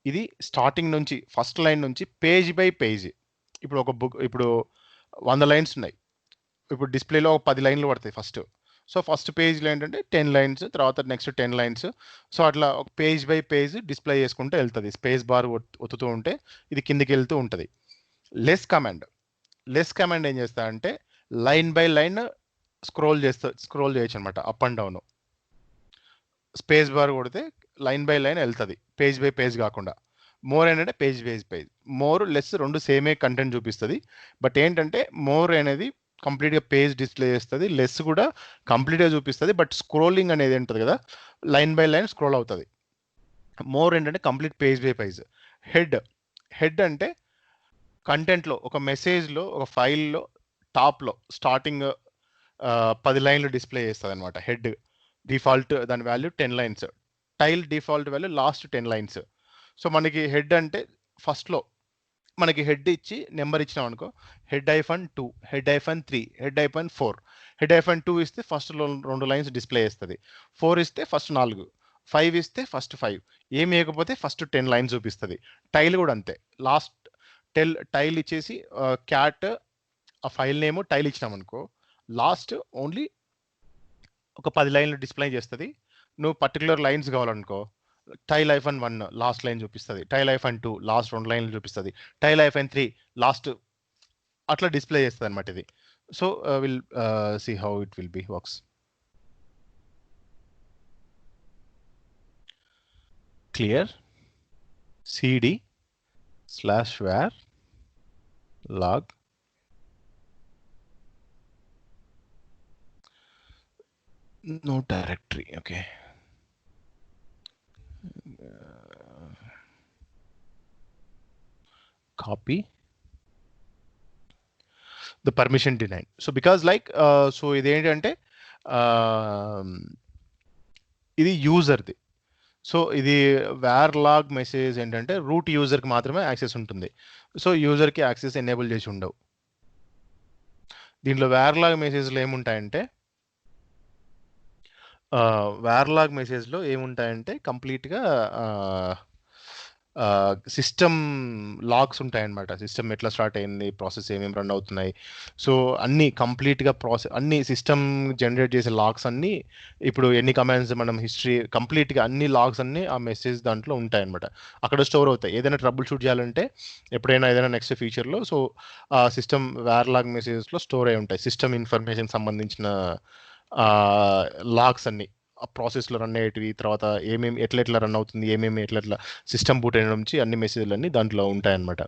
ఇది స్టార్టింగ్ నుంచి ఫస్ట్ లైన్ నుంచి పేజ్ బై పేజ్. ఇప్పుడు ఒక బుక్, ఇప్పుడు 100 లైన్స్ ఉన్నాయి, ఇప్పుడు డిస్ప్లేలో ఒక 10 లైన్లు పడతాయి ఫస్ట్. సో ఫస్ట్ పేజ్లో ఏంటంటే 10 లైన్స్, తర్వాత నెక్స్ట్ 10 లైన్స్. సో అట్లా ఒక పేజ్ బై పేజ్ డిస్ప్లే చేసుకుంటూ వెళ్తుంది. స్పేస్ బార్ ఒత్తుతూ ఉంటే ఇది కిందికి వెళ్తూ ఉంటుంది. లెస్ కమాండ్ ఏం చేస్తా అంటే లైన్ బై లైన్ స్క్రోల్ చేయొచ్చు అనమాట, up and down. Space bar కొడితే లైన్ బై లైన్ వెళ్తుంది, పేజ్ బై పేజ్ కాకుండా. మోర్ ఏంటంటే page by page. More less రెండు సేమే కంటెంట్ చూపిస్తుంది. బట్ ఏంటంటే మోర్ అనేది కంప్లీట్గా పేజ్ డిస్ప్లే చేస్తుంది, లెస్ కూడా కంప్లీట్గా చూపిస్తుంది. బట్ స్క్రోలింగ్ అనేది ఉంటుంది కదా, లైన్ బై లైన్ స్క్రోల్ అవుతుంది. మోర్ ఏంటంటే complete page by page. Head అంటే కంటెంట్లో ఒక మెసేజ్లో ఒక ఫైల్లో టాప్లో స్టార్టింగ్ 10 లైన్లు డిస్ప్లే చేస్తుంది అనమాట. హెడ్ డిఫాల్ట్ దాని value 10 lines, tail default value last 10 lines. So మనకి హెడ్ అంటే ఫస్ట్లో మనకి హెడ్ ఇచ్చి నెంబర్ ఇచ్చినాం అనుకో, head-2, head-3, head-4. head-2 ఇస్తే ఫస్ట్ 2 లైన్స్ డిస్ప్లే చేస్తుంది, 4 ఇస్తే ఫస్ట్ 4, 5 ఇస్తే ఫస్ట్ 5, ఏమి వేయకపోతే ఫస్ట్ 10 లైన్స్ చూపిస్తుంది. టైల్ కూడా అంతే, లాస్ట్ టైల్ ఇచ్చేసి క్యాట్ ఆ ఫైల్ నేమ్ టైల్ ఇచ్చినాం అనుకో, లాస్ట్ ఓన్లీ ఒక 10 లైన్లు డిస్ప్లే చేస్తుంది. నువ్వు పర్టికులర్ లైన్స్ కావాలనుకో టైల్-1 లాస్ట్ లైన్ చూపిస్తుంది, టైల్-2 లాస్ట్ 2 లైన్లు చూపిస్తుంది, టైల్-3 లాస్ట్ అట్లా డిస్ప్లే చేస్తుంది అనమాట ఇది. So will see how it will be works. Clear cd/var log no directory. Okay, copy the permission denied. So because like so ఇదేంటంటే ఇది యూజర్ది. సో ఇది వేర్ లాగ్ మెసేజ్ ఏంటంటే రూట్ యూజర్కి మాత్రమే యాక్సెస్ ఉంటుంది. సో యూజర్కి యాక్సెస్ ఎనేబుల్ చేసి ఉండవు. దీంట్లో వేర్ లాగ్ మెసేజ్లో ఏముంటాయంటే వేర్ లాగ్ మెసేజ్లో ఏముంటాయంటే కంప్లీట్గా సిస్టమ్ లాగ్స్ ఉంటాయన్నమాట. సిస్టమ్ ఎట్లా స్టార్ట్ అయింది, ప్రాసెస్ ఏమేమి రన్ అవుతున్నాయి, సో అన్నీ కంప్లీట్గా అన్ని సిస్టమ్ జనరేట్ చేసే లాగ్స్ అన్నీ, ఇప్పుడు ఎన్ని కమాండ్స్ మనం హిస్టరీ కంప్లీట్గా అన్ని లాగ్స్ అన్నీ ఆ మెసేజ్ దాంట్లో ఉంటాయన్నమాట. అక్కడ స్టోర్ అవుతాయి. ఏదైనా ట్రబుల్ షూట్ చేయాలంటే ఎప్పుడైనా ఏదైనా నెక్స్ట్ ఫీచర్లో, సో ఆ సిస్టమ్ వేర్ లాగ్ మెసేజెస్లో స్టోర్ అయి ఉంటాయి సిస్టమ్ ఇన్ఫర్మేషన్ సంబంధించిన లాగ్స్ అన్నీ, ఆ ప్రాసెస్లో రన్ అయ్యేటివి, తర్వాత ఏమేమి ఎట్లా రన్ అవుతుంది, ఏమేమి ఎట్లా సిస్టమ్ బూట్ అయిన నుంచి అన్ని మెసేజ్లు అన్నీ దాంట్లో ఉంటాయన్నమాట.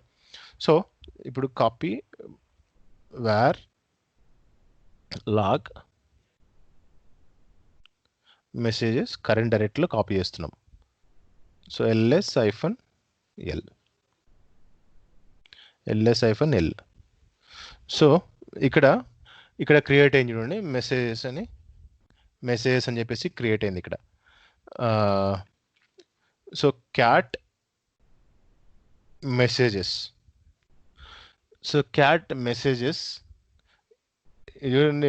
సో ఇప్పుడు copy var log messages current డైరెక్టరీలో కాపీ చేస్తున్నాం. సో ls-l సో ఇక్కడ క్రియేట్ అయింది చూడండి, మెసేజెస్ అని చెప్పేసి క్రియేట్ అయింది ఇక్కడ. సో క్యాట్ మెసేజెస్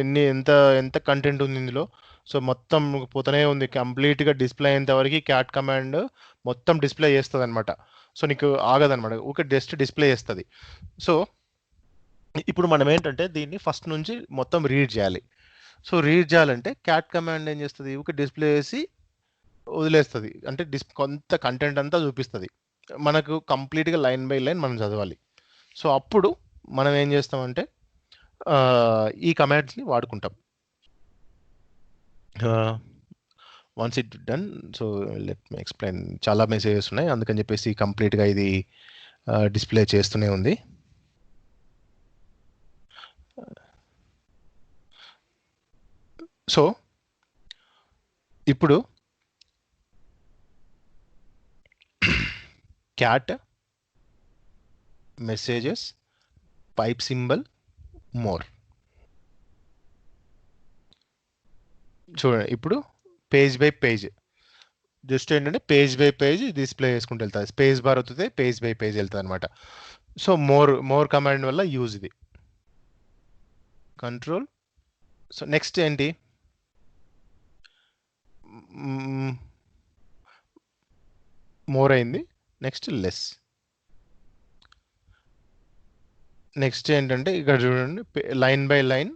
ఎన్ని ఎంత కంటెంట్ ఉంది ఇందులో. సో మొత్తం పోతూనే ఉంది, కంప్లీట్గా డిస్ప్లే అయ్యేంత వరకు క్యాట్ కమాండ్ మొత్తం డిస్ప్లే చేస్తుంది అనమాట. సో నీకు ఆగదనమాట, ఊకే జస్ట్ డిస్ప్లే చేస్తుంది. సో ఇప్పుడు మనం ఏంటంటే దీన్ని ఫస్ట్ నుంచి మొత్తం రీడ్ చేయాలి. సో రీడ్ చేయాలంటే క్యాట్ కమాండ్ ఏం చేస్తుంది, ఊకే డిస్ప్లే చేసి వదిలేస్తుంది, అంటే కొంత కంటెంట్ అంతా చూపిస్తుంది. మనకు కంప్లీట్గా లైన్ బై లైన్ మనం చదవాలి. సో అప్పుడు మనం ఏం చేస్తామంటే ఈ కమాండ్స్ని వాడుకుంటాం. Once it done, so let me explain. చాలా మెసేజెస్ ఉన్నాయి, అందుకని చెప్పేసి కంప్లీట్గా ఇది డిస్ప్లే చేస్తూనే ఉంది. సో ఇప్పుడు cat messages pipe symbol more చూడండి. ఇప్పుడు పేజ్ బై పేజ్, జస్ట్ ఏంటంటే పేజ్ బై పేజ్ డిస్ప్లే చేసుకుంటూ వెళ్తుంది. స్పేస్ బార్ అవుతుంది, పేజ్ బై పేజ్ వెళ్తుంది అనమాట. సో మోర్ కమాండ్ వల్ల యూజ్ ఇది. కంట్రోల్. సో నెక్స్ట్ ఏంటి, మోర్ అయింది. Next less. నెక్స్ట్ ఏంటంటే ఇక్కడ చూడండి, line by line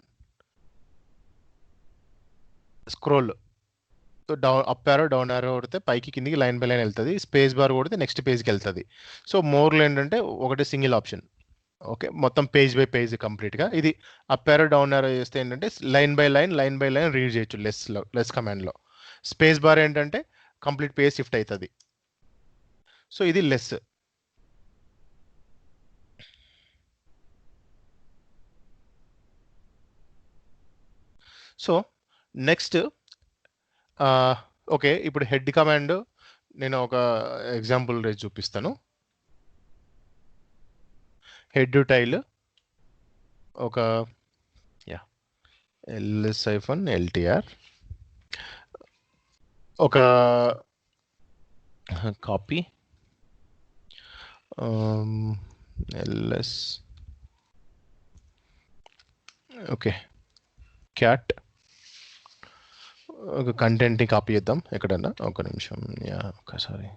scroll, down up arrow down arrow కొడితే పైకి కిందికి లైన్ బై లైన్ వెళ్తుంది. స్పేస్ బార్ కొడితే నెక్స్ట్ పేజ్కి వెళ్తుంది. సో మోర్లో ఏంటంటే ఒకటి సింగిల్ ఆప్షన్. ఓకే, మొత్తం పేజ్ బై పేజ్ కంప్లీట్గా. ఇది అప్ యారో డౌన్ యారో చేస్తే ఏంటంటే లైన్ బై లైన్ రీడ్ చేయొచ్చు లెస్ కమాండ్లో. స్పేస్ బార్ ఏంటంటే కంప్లీట్ పేజ్ షిఫ్ట్ అవుతుంది. సో ఇది లెస్. సో నెక్స్ట్ ఓకే, ఇప్పుడు హెడ్ కమాండ్ నేను ఒక ఎగ్జాంపుల్ రేజ్ చూపిస్తాను. హెడ్ టైల్ ఒక ls-ltr ఒక కాపీ ls ఓకే క్యాట్ ఒక కంటెంట్ని కాపీ చేద్దాం ఎక్కడన్నా. ఒక నిమిషం, ఒకసారి.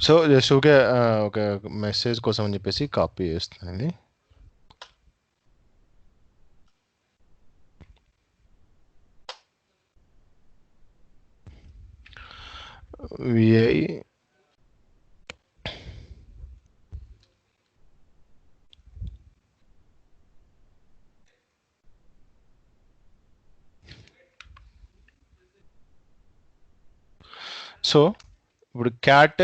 సో జస్ట్ ఓకే, ఒక మెసేజ్ కోసం అని చెప్పేసి కాపీ చేస్తున్నాను. విఐ సో ఇప్పుడు క్యాట్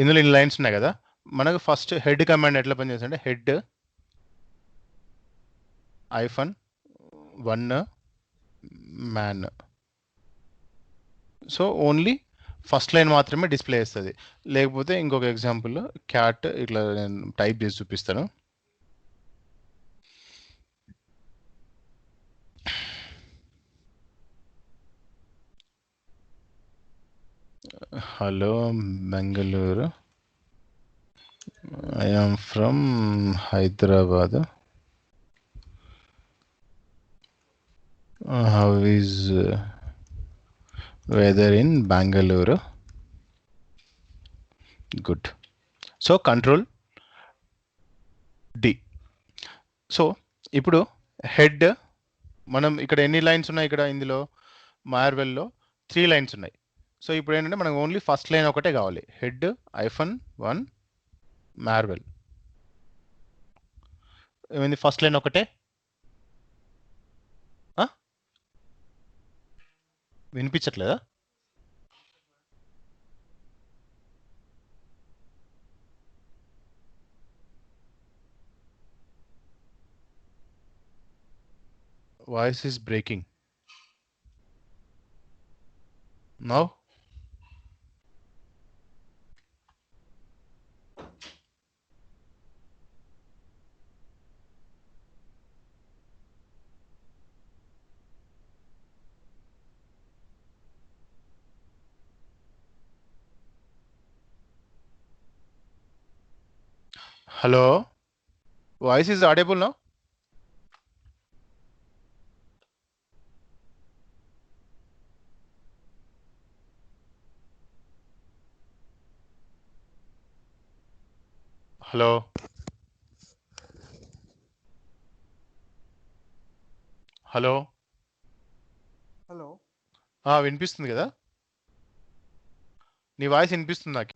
ఇందులో ఇన్ని లైన్స్ ఉన్నాయి కదా, మనకు ఫస్ట్ హెడ్ కమాండ్ ఎట్లా పనిచేస్తుంటే head -1 man. So only first line మాత్రమే డిస్ప్లే చేస్తుంది. లేకపోతే ఇంకొక ఎగ్జాంపుల్ క్యాట్ ఇట్లా నేను టైప్ చేసి చూపిస్తాను. Hello Bengaluru, I am from Hyderabad, how is weather in Bengaluru, good. So control D. So ఇప్పుడు హెడ్ మనం ఇక్కడ ఎన్ని లైన్స్ ఉన్నాయి, ఇక్కడ ఇందులో మార్వెల్లో 3 లైన్స్ ఉన్నాయి. సో ఇప్పుడు ఏంటంటే మనకు ఓన్లీ ఫస్ట్ లైన్ ఒకటే కావాలి, హెడ్ -1 మార్వెల్. ఏమైంది, ఫస్ట్ లైన్ ఒకటే. వినిపించట్లేదా? Voice is breaking now. Hello, voice is audible now? Hello hello, hello వినిపిస్తుంది కదా? నీ వాయిస్ వినిపిస్తుంది నాకు.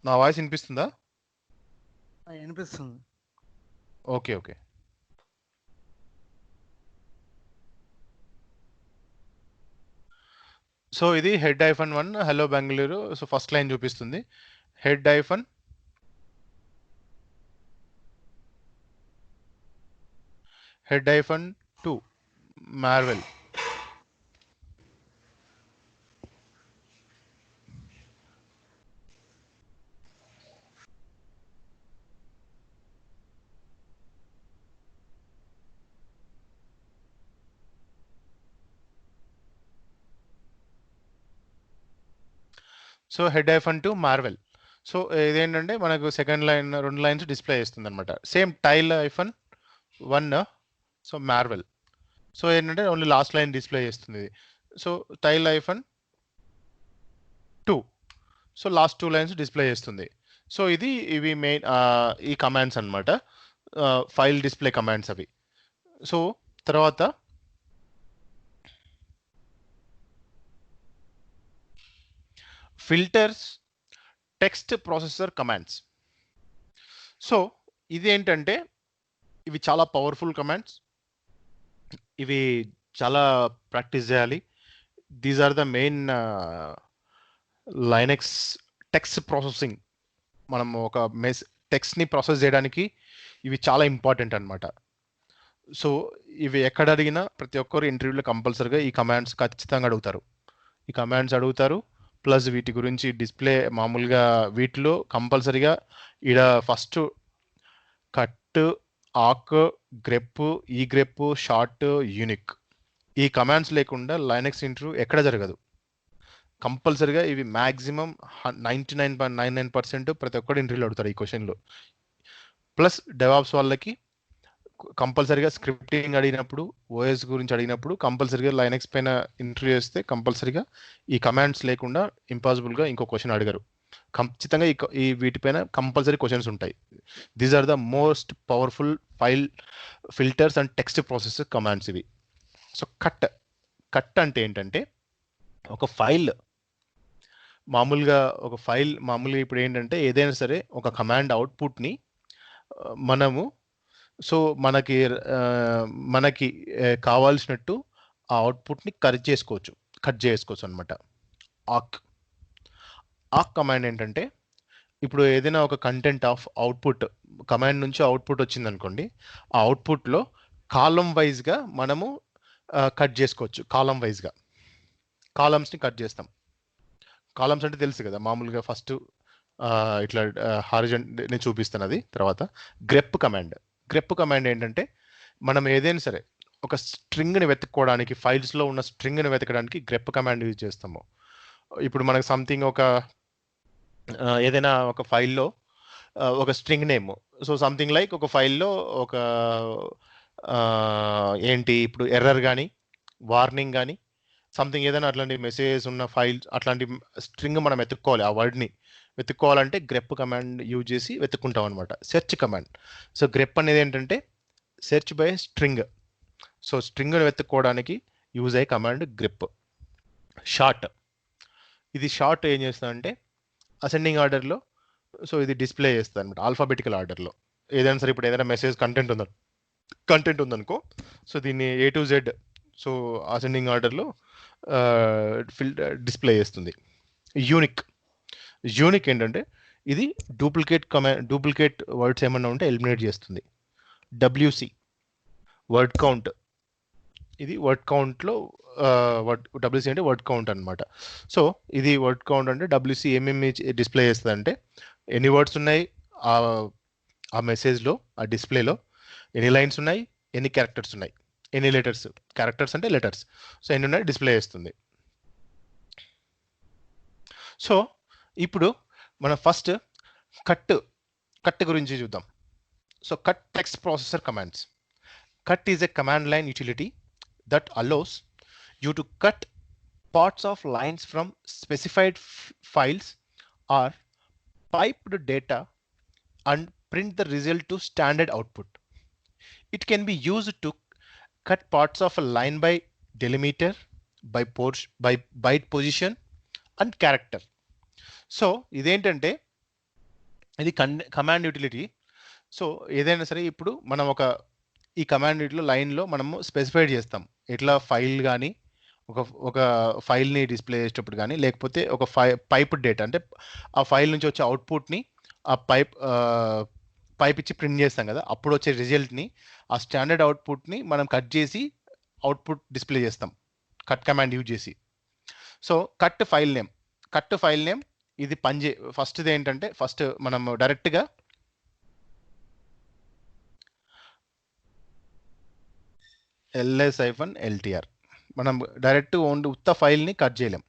నా వాయిస్ వినిపిస్తుందా? వినిపిస్తుంది. Okay okay. సో ఇది head -1 hello Bengaluru. So first line చూపిస్తుంది. Head -2 Marvel. So head -2 Marvel. So ఇదేంటంటే మనకు సెకండ్ లైన్ 2 లైన్స్ డిస్ప్లే చేస్తుంది అనమాట. Same tail -1 so Marvel. So ఏంటంటే ఓన్లీ లాస్ట్ లైన్ డిస్ప్లే చేస్తుంది ఇది. So tail -2 so last 2 lines display చేస్తుంది. సో ఇది ఇవి మెయిన్ ఈ కమాండ్స్ అనమాట, ఫైల్ డిస్ప్లే కమాండ్స్ అవి. సో తర్వాత filters text processor commands. So ఇది ఏంటంటే ఇవి చాలా పవర్ఫుల్ కమాండ్స్, ఇవి చాలా ప్రాక్టీస్ చేయాలి. These are the main Linux text processing. మనం ఒక టెక్స్ట్ని ప్రాసెస్ చేయడానికి ఇవి చాలా ఇంపార్టెంట్ అనమాట. సో ఇవి ఎక్కడ అడిగినా ప్రతి ఒక్కరు ఇంటర్వ్యూలో కంపల్సరీగా ఈ కమాండ్స్ ఖచ్చితంగా అడుగుతారు. ఈ కమాండ్స్ అడుగుతారు, ప్లస్ వీటి గురించి డిస్ప్లే మామూలుగా వీటిలో కంపల్సరీగా ఈడ ఫస్ట్ కట్, ఆక్, గ్రెప్, ఈ గ్రెప్, షార్ట్, యూనిక్ ఈ కమాండ్స్ లేకుండా లైనెక్స్ ఇంటర్వ్యూ ఎక్కడ జరగదు. కంపల్సరీగా ఇవి మ్యాక్సిమం 99.99% ప్రతి ఒక్కరు ఇంటర్వ్యూలో అడుగుతారు ఈ క్వశ్చన్లో. ప్లస్ డెవాప్స్ వాళ్ళకి కంపల్సరీగా స్క్రిప్టింగ్ అడిగినప్పుడు, ఓఎస్ గురించి అడిగినప్పుడు కంపల్సరీగా లైనక్స్ పైన ఇంటర్వ్యూ చేస్తే కంపల్సరీగా ఈ కమాండ్స్ లేకుండా ఇంపాసిబుల్గా ఇంకో క్వశ్చన్ అడగరు. ఖచ్చితంగా ఈ వీటిపైన కంపల్సరీ క్వశ్చన్స్ ఉంటాయి. These are the most powerful file filters and text process commands ఇవి. సో కట్ అంటే ఏంటంటే ఒక ఫైల్ మామూలుగా ఇప్పుడు ఏంటంటే ఏదైనా సరే ఒక కమాండ్ అవుట్పుట్ని మనము సో మనకి కావాల్సినట్టు ఆ అవుట్పుట్ని కట్ చేసుకోవచ్చు అనమాట. ఆక్ కమాండ్ ఏంటంటే ఇప్పుడు ఏదైనా ఒక కంటెంట్ ఆఫ్ అవుట్పుట్ కమాండ్ నుంచి అవుట్పుట్ వచ్చింది అనుకోండి, ఆ అవుట్పుట్లో కాలం వైజ్గా మనము కట్ చేసుకోవచ్చు. కాలమ్స్ని కట్ చేస్తాం. కాలమ్స్ అంటే తెలుసు కదా, మామూలుగా ఫస్ట్ ఇట్లా హారిజంట్ నేను చూపిస్తాను అది తర్వాత. గ్రెప్ కమాండ్ ఏంటంటే మనం ఏదైనా సరే ఒక స్ట్రింగ్ని వెతుక్కోవడానికి, ఫైల్స్లో ఉన్న స్ట్రింగ్ని వెతకడానికి గ్రెప్ కమాండ్ యూజ్ చేస్తాము. ఇప్పుడు మనకు సంథింగ్ ఏదైనా ఒక ఫైల్లో ఒక string name, so something like ఒక ఫైల్లో ఒక ఏంటి ఇప్పుడు ఎర్రర్ కానీ వార్నింగ్ కానీ సంథింగ్ ఏదైనా అట్లాంటి మెసేజెస్ ఉన్న ఫైల్స్ అట్లాంటి స్ట్రింగ్ మనం వెతుక్కోవాలి. ఆ వర్డ్ని వెతుక్కోవాలంటే గ్రెప్ కమాండ్ యూజ్ చేసి వెతుక్కుంటాం అనమాట. సెర్చ్ కమాండ్, సో గ్రెప్ అనేది ఏంటంటే సెర్చ్ బై స్ట్రింగ్. సో స్ట్రింగ్ని వెతుక్కోవడానికి యూజ్ అయ్యే కమాండ్ గ్రెప్. షార్ట్ ఏం చేస్తుందంటే అసెండింగ్ ఆర్డర్లో, సో ఇది డిస్ప్లే చేస్తుంది అనమాట ఆల్ఫాబెటికల్ ఆర్డర్లో. ఏదైనా సరే ఇప్పుడు ఏదైనా మెసేజ్ కంటెంట్ ఉందనుకో, సో దీన్ని A to Z so ascending ఆర్డర్లో డిస్ప్లే చేస్తుంది. యూనిక్ ఏంటంటే ఇది డూప్లికేట్ వర్డ్స్ ఏమన్నా ఉంటే ఎలిమినేట్ చేస్తుంది. WC వర్డ్ కౌంట్, ఇది వర్డ్ కౌంట్లో WC అంటే వర్డ్ కౌంట్ అనమాట. సో ఇది వర్డ్ కౌంట్ అంటే WC ఏమేమి డిస్ప్లే చేస్తుంది అంటే ఎన్ని వర్డ్స్ ఉన్నాయి ఆ మెసేజ్లో, ఆ డిస్ప్లేలో, ఎన్ని లైన్స్ ఉన్నాయి, ఎన్ని క్యారెక్టర్స్ ఉన్నాయి, ఎన్ని లెటర్స్, క్యారెక్టర్స్ అంటే లెటర్స్, సో ఎన్ని ఉన్నాయి డిస్ప్లే చేస్తుంది. సో ఇప్పుడు మనం ఫస్ట్ కట్ గురించి చూద్దాం. So cut text processor commands. Cut is a command line utility that allows you to cut parts of lines from specified files or piped data and print the result to standard output. It can be used to cut parts of a line by delimiter, by byte position and character. So ఇదేంటంటే ఇది కమాండ్ యూటిలిటీ. సో ఏదైనా సరే ఇప్పుడు మనం ఈ కమాండ్ లైన్లో మనము స్పెసిఫైడ్ చేస్తాం, ఎట్లా ఫైల్ కానీ ఒక ఫైల్ని డిస్ప్లే చేసేటప్పుడు కానీ, లేకపోతే ఒక పైప్ డేటా అంటే ఆ ఫైల్ నుంచి వచ్చే అవుట్పుట్ని ఆ పైప్ ఇచ్చి ప్రింట్ చేస్తాం కదా, అప్పుడు వచ్చే రిజల్ట్ని ఆ స్టాండర్డ్ అవుట్పుట్ని మనం కట్ చేసి అవుట్పుట్ డిస్ప్లే చేస్తాం కట్ కమాండ్ యూజ్ చేసి. సో కట్ ఫైల్ నేమ్ ఇది ఫస్ట్ది ఏంటంటే ఫస్ట్ మనం డైరెక్ట్గా ls-ltr మనం డైరెక్ట్ ఓన్లీ ఉత్త ఫైల్ని కట్ చేయలేం.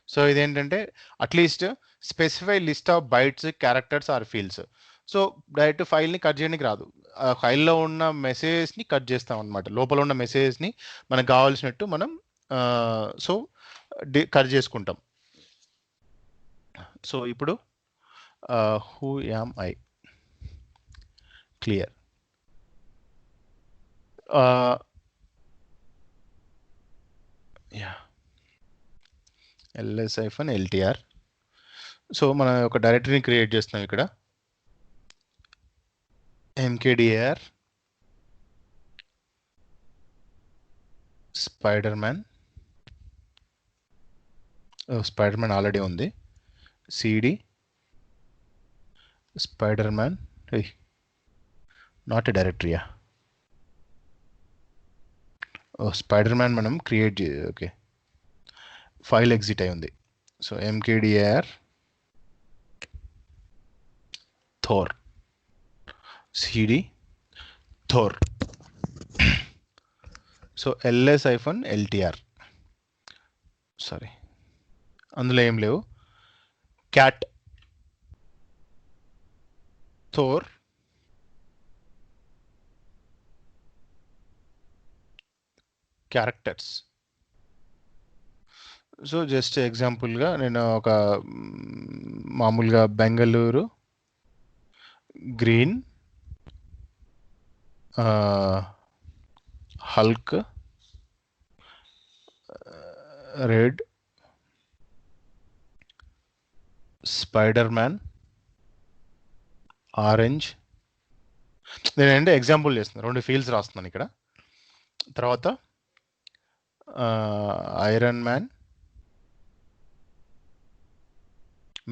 సో ఇదేంటంటే at least specify list of bytes, characters or fields. So direct ఫైల్ని కట్ చేయడానికి రాదు, ఆ ఫైల్లో ఉన్న మెసేజ్ని కట్ చేస్తాం అనమాట. లోపల ఉన్న మెసేజ్ని మనకు కావాల్సినట్టు మనం సో కట్ చేసుకుంటాం. సో ఇప్పుడు who am I clear. ls-ltr. So మనం ఒక డైరెక్టరీని క్రియేట్ చేస్తున్నాం ఇక్కడ, mkdir స్పైడర్ మ్యాన్ ఆల్రెడీ ఉంది, cd Spider Man, not a డైరెక్టరీయా, స్పైడర్ మ్యాన్ మనం క్రియేట్ ఓకే ఫైల్ ఎగ్జిట్ అయి ఉంది. So mkdir Thor cd Thor. So ls-ltr sorry అందులో ఏం లేవు, cat Thor characters. So just ఎగ్జాంపుల్గా నేను ఒక మామూలుగా Bengaluru green Hulk red spider man orange. నేను అంటే ఎగ్జాంపుల్ చేస్తున్నాను, 2 ఫీల్డ్స్ రాస్తున్నాను ఇక్కడ. తర్వాత Iron man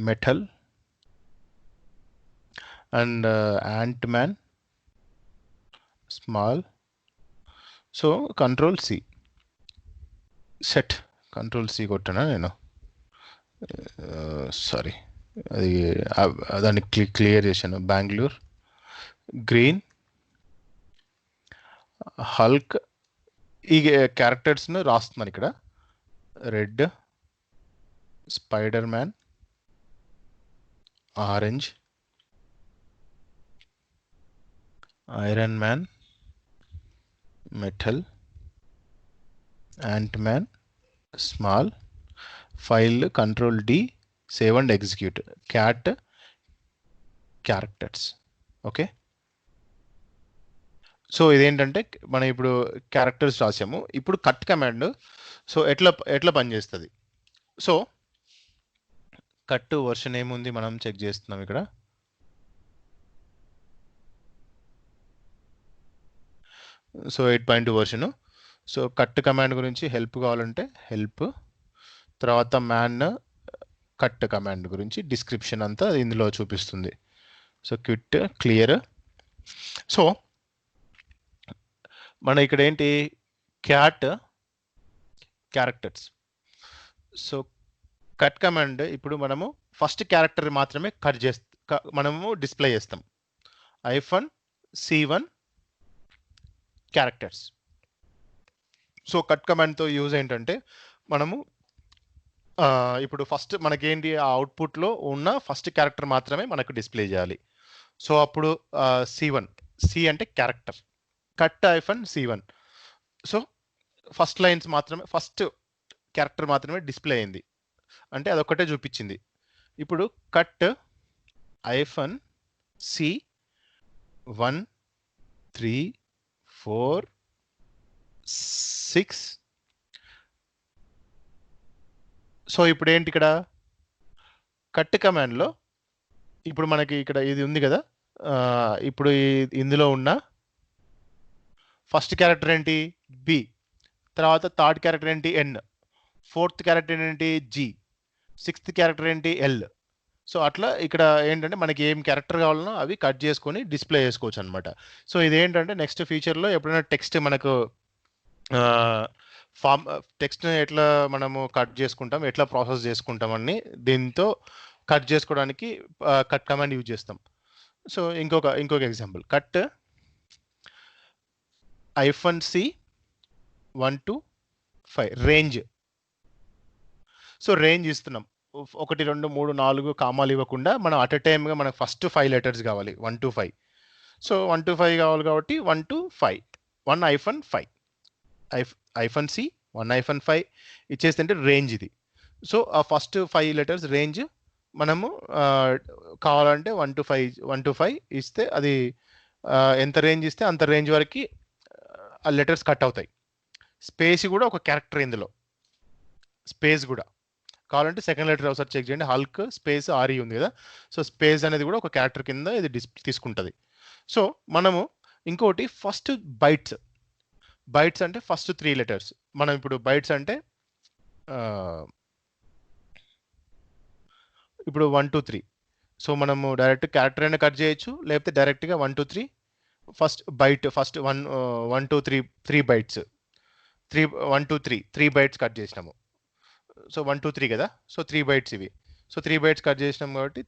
metal and Ant man small. So control C set, control C కొట్టానా నేను, సారీ అది దాన్ని క్లియర్ చేశాను. బెంగళూరు గ్రీన్ హల్క్, ఈ క్యారెక్టర్స్ను రాస్తున్నాను ఇక్కడ. Red spider man orange iron man metal ant man small. File control D save and execute cat characters. Okay, so ఇదేంటంటే మనం ఇప్పుడు క్యారెక్టర్స్ రాసాము. ఇప్పుడు కట్ కమాండ్ సో ఎట్లా పనిచేస్తుంది. సో కట్ వర్షన్ ఏముంది మనం చెక్ చేస్తున్నాం ఇక్కడ. సో 8.2 వర్షను. సో కట్ కమాండ్ గురించి హెల్ప్ కావాలంటే హెల్ప్, తర్వాత మ్యాన్ కట్ కమాండ్ గురించి డిస్క్రిప్షన్ అంతా ఇందులో చూపిస్తుంది. So quit clear. సో మన ఇక్కడ ఏంటి cat characters. So cut command ఇప్పుడు మనము ఫస్ట్ క్యారెక్టర్ మాత్రమే కట్ మనము డిస్ప్లే చేస్తాం. -C1 characters. సో కట్ కమాండ్తో యూజ్ ఏంటంటే మనము ఇప్పుడు ఫస్ట్ మనకేంటి ఆ అవుట్పుట్లో ఉన్న ఫస్ట్ క్యారెక్టర్ మాత్రమే మనకు డిస్ప్లే చేయాలి. సో అప్పుడు C1, సి అంటే character, cut -C1. So first lines మాత్రమే, ఫస్ట్ క్యారెక్టర్ మాత్రమే డిస్ప్లే అయింది అంటే అదొక్కటే చూపించింది. ఇప్పుడు కట్ -C 1 3 4 6. సో ఇప్పుడు ఏంటి ఇక్కడ కట్ కమాండ్లో ఇప్పుడు మనకి ఇక్కడ ఇది ఉంది కదా, ఇప్పుడు ఇందులో ఉన్న ఫస్ట్ క్యారెక్టర్ ఏంటి బి, తర్వాత థర్డ్ క్యారెక్టర్ ఏంటి ఎన్, ఫోర్త్ క్యారెక్టర్ ఏంటి జి, సిక్స్త్ క్యారెక్టర్ ఏంటి ఎల్. సో అట్లా ఇక్కడ ఏంటంటే మనకి ఏం క్యారెక్టర్ కావాలనో అవి కట్ చేసుకొని డిస్ప్లే చేసుకోవచ్చు అనమాట. సో ఇదేంటంటే నెక్స్ట్ ఫ్యూచర్లో ఎప్పుడైనా టెక్స్ట్ మనకు టెక్స్ట్ని ఎట్లా మనము కట్ చేసుకుంటాం, ఎట్లా ప్రాసెస్ చేసుకుంటామని దీంతో కట్ చేసుకోవడానికి కట్ కమాండ్ యూజ్ చేస్తాం. సో ఇంకొక example cut -C 1 to 5 range. So range ఇస్తున్నాం 1 2 3 4 కామాలు ఇవ్వకుండా మనం అట్ ఎ టైమ్గా మనకు ఫస్ట్ 5 లెటర్స్ కావాలి 1 to 5. సో 1 to 5 కావాలి కాబట్టి 1 to 5 1-5 -C 1-5 ఇచ్చేస్తుంటే రేంజ్ ఇది. సో ఆ ఫస్ట్ 5 లెటర్స్ రేంజ్ మనము కావాలంటే 1 to 5 ఇస్తే అది ఎంత రేంజ్ ఇస్తే అంత రేంజ్ వరకు ఆ లెటర్స్ కట్ అవుతాయి. స్పేస్ కూడా ఒక క్యారెక్టర్ ఇందులో, స్పేస్ కూడా కావాలంటే సెకండ్ లెటర్ ఒకసారి చెక్ చేయండి. హల్క్ స్పేస్ ఆర్ఈ ఉంది కదా, సో స్పేస్ అనేది కూడా ఒక క్యారెక్టర్ కింద ఇది తీసుకుంటుంది. సో మనము ఇంకోటి ఫస్ట్ బైట్స్ అంటే ఫస్ట్ 3 లెటర్స్. మనం ఇప్పుడు బైట్స్ అంటే ఇప్పుడు 1 to 3. సో మనము డైరెక్ట్ క్యారెక్టర్ అయినా కట్ చేయొచ్చు, లేకపోతే డైరెక్ట్గా 1 to 3 first byte first 1 to 3 bytes 1 to 3 bytes cut చేసినాము. సో 1 to 3 కదా, సో 3 బైట్స్ ఇవి. సో 3 బైట్స్ కట్ చేసినాం కాబట్టి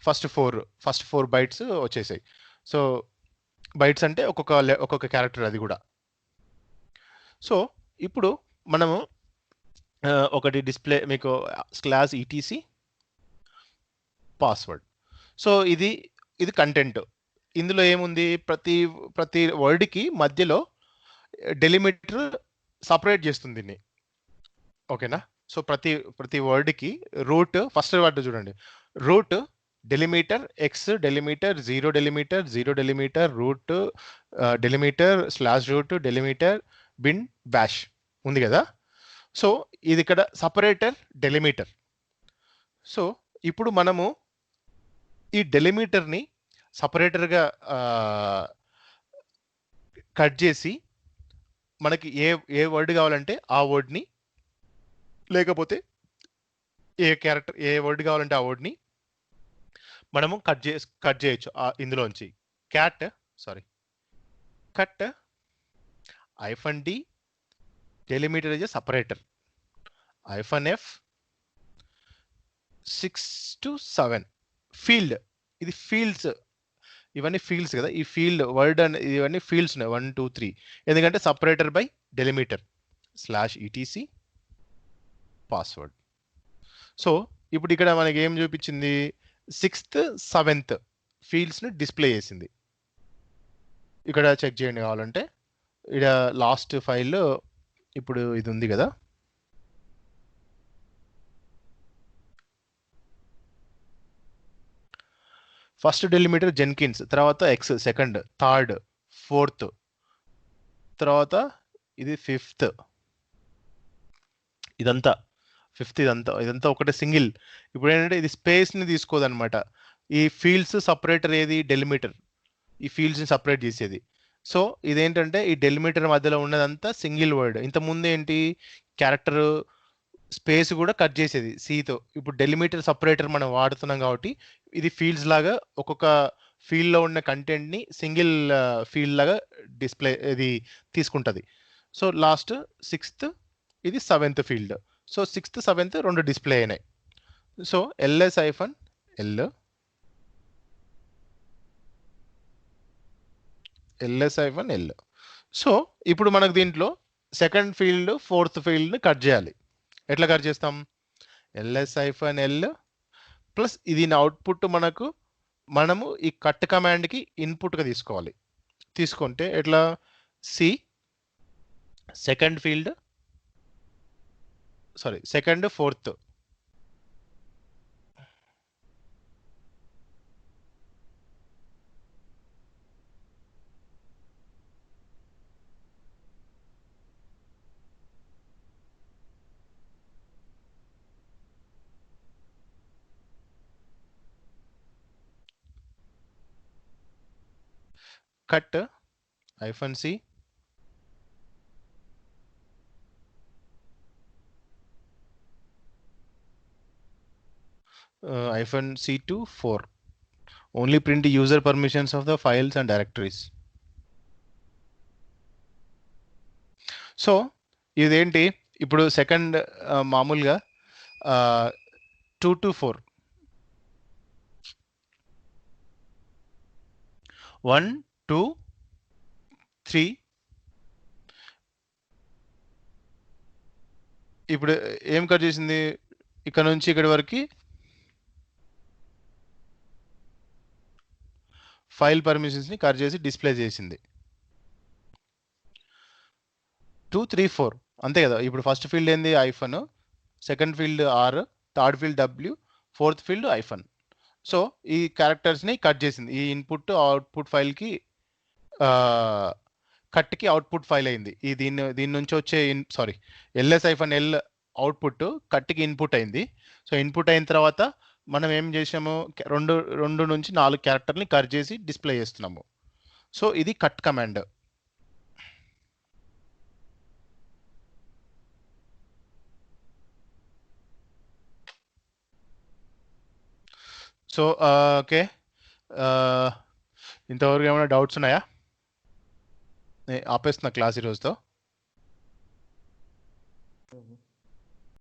ఫస్ట్ 4 బైట్స్ వచ్చేసాయి. సో బైట్స్ అంటే ఒక్కొక్క క్యారెక్టర్ అది కూడా. సో ఇప్పుడు మనము ఒకటి డిస్ప్లే మీకు క్లాస్ ETC పాస్వర్డ్. సో ఇది కంటెంట్. ఇందులో ఏముంది, ప్రతి ప్రతి వర్డ్కి మధ్యలో డెలిమిటర్ సపరేట్ చేస్తుంది దీన్ని. ఓకేనా? సో ప్రతి ప్రతి వర్డ్కి రూట్, ఫస్ట్ వర్డ్ చూడండి, root delimiter X delimiter zero delimiter root delimiter slash root delimiter bin bash ఉంది కదా. సో ఇది ఇక్కడ సపరేటర్ డెలిమీటర్. సో ఇప్పుడు మనము ఈ డెలిమీటర్ని సపరేటర్గా కట్ చేసి మనకి ఏ వర్డ్ కావాలంటే ఆ వర్డ్ని, లేకపోతే ఏ వర్డ్ కావాలంటే ఆ వర్డ్ని మనము కట్ చేయొచ్చు ఇందులోంచి. Cut -d delimiter is separator -f 6 to 7 field. ఇది ఫీల్డ్స్, ఇవన్నీ ఫీల్డ్స్ కదా, ఈ ఫీల్డ్ వర్డ్ అండ్ ఇవన్నీ ఫీల్డ్స్ ఉన్నాయి 1 2 3, ఎందుకంటే separator by delimiter /etc password. So ఇప్పుడు ఇక్కడ మనకి ఏం చూపించింది, 6th 7th ఫీల్డ్స్ని డిస్ప్లే చేసింది. ఇక్కడ చెక్ చేయండి కావాలంటే. ఇక్కడ లాస్ట్ ఫైల్ ఇప్పుడు ఇది ఉంది కదా, ఫస్ట్ డెలిమీటర్ జెన్కిన్స్, తర్వాత ఎక్స్ సెకండ్, థర్డ్, ఫోర్త్, తర్వాత ఇది ఫిఫ్త్, ఇదంతా ఫిఫ్త్, ఇదంతా ఒకటే సింగిల్. ఇప్పుడు ఏంటంటే ఇది స్పేస్ని తీసుకోదన్నమాట. ఈ ఫీల్డ్స్ సపరేటర్ ఏది, డెలిమీటర్, ఈ ఫీల్డ్స్ని సపరేట్ చేసేది. సో ఇదేంటంటే ఈ డెలిమీటర్ మధ్యలో ఉన్నదంతా సింగిల్ వర్డ్. ఇంతకుముందు ఏంటి, క్యారెక్టర్ స్పేస్ కూడా కట్ చేసేది సితో. ఇప్పుడు డెలిమీటర్ సపరేటర్ మనం వాడుతున్నాం కాబట్టి ఇది ఫీల్డ్స్ లాగా ఒక్కొక్క ఫీల్డ్లో ఉన్న కంటెంట్ని సింగిల్ ఫీల్డ్ లాగా డిస్ప్లే ఇది తీసుకుంటుంది. సో లాస్ట్ 6th, ఇది 7th field. So 6th 7th రెండు డిస్ప్లే అయినాయి. So ls-l ls-l. సో ఇప్పుడు మనకు దీంట్లో సెకండ్ ఫీల్డ్ ఫోర్త్ ఫీల్డ్ని కట్ చేయాలి. ఎట్లా కట్ చేస్తాం, ls-l ప్లస్ ఇది అవుట్పుట్ మనము ఈ కట్ కమాండ్కి ఇన్పుట్గా తీసుకోవాలి. తీసుకుంటే ఎట్లా, C second fourth, cut -c -c to 4 only print the user permissions of the files and directories. So ఇదేంటి, ఇప్పుడు సెకండ్ మామూలుగా 2 to 4 1 2 3. ఇప్పుడు ఏం కట్ చేసింది, ఇక్కడ నుంచి ఇక్కడి వరకు ఫైల్ పర్మిషన్స్ని కట్ చేసి డిస్ప్లే చేసింది. 2 3 4 అంతే కదా. ఇప్పుడు ఫస్ట్ ఫీల్డ్ ఏంది, hyphen, second field R, third field W, fourth field hyphen. So ఈ క్యారెక్టర్స్ని కట్ చేసింది. ఈ ఇన్పుట్ అవుట్పుట్ ఫైల్కి కట్కి అవుట్పుట్ ఫైల్ అయింది. ఈ దీని నుంచి వచ్చే ls-l అవుట్పుట్ కట్కి ఇన్పుట్ అయింది. సో ఇన్పుట్ అయిన తర్వాత మనం ఏం చేసాము, రెండు నుంచి 4 క్యారెక్టర్ని కట్ చేసి డిస్ప్లే చేస్తున్నాము. సో ఇది కట్ కమాండ్. సో ఓకే, ఇంతవరకు ఏమైనా డౌట్స్ ఉన్నాయా? ఆపేస్తున్నా క్లాస్ ఈరోజుతో.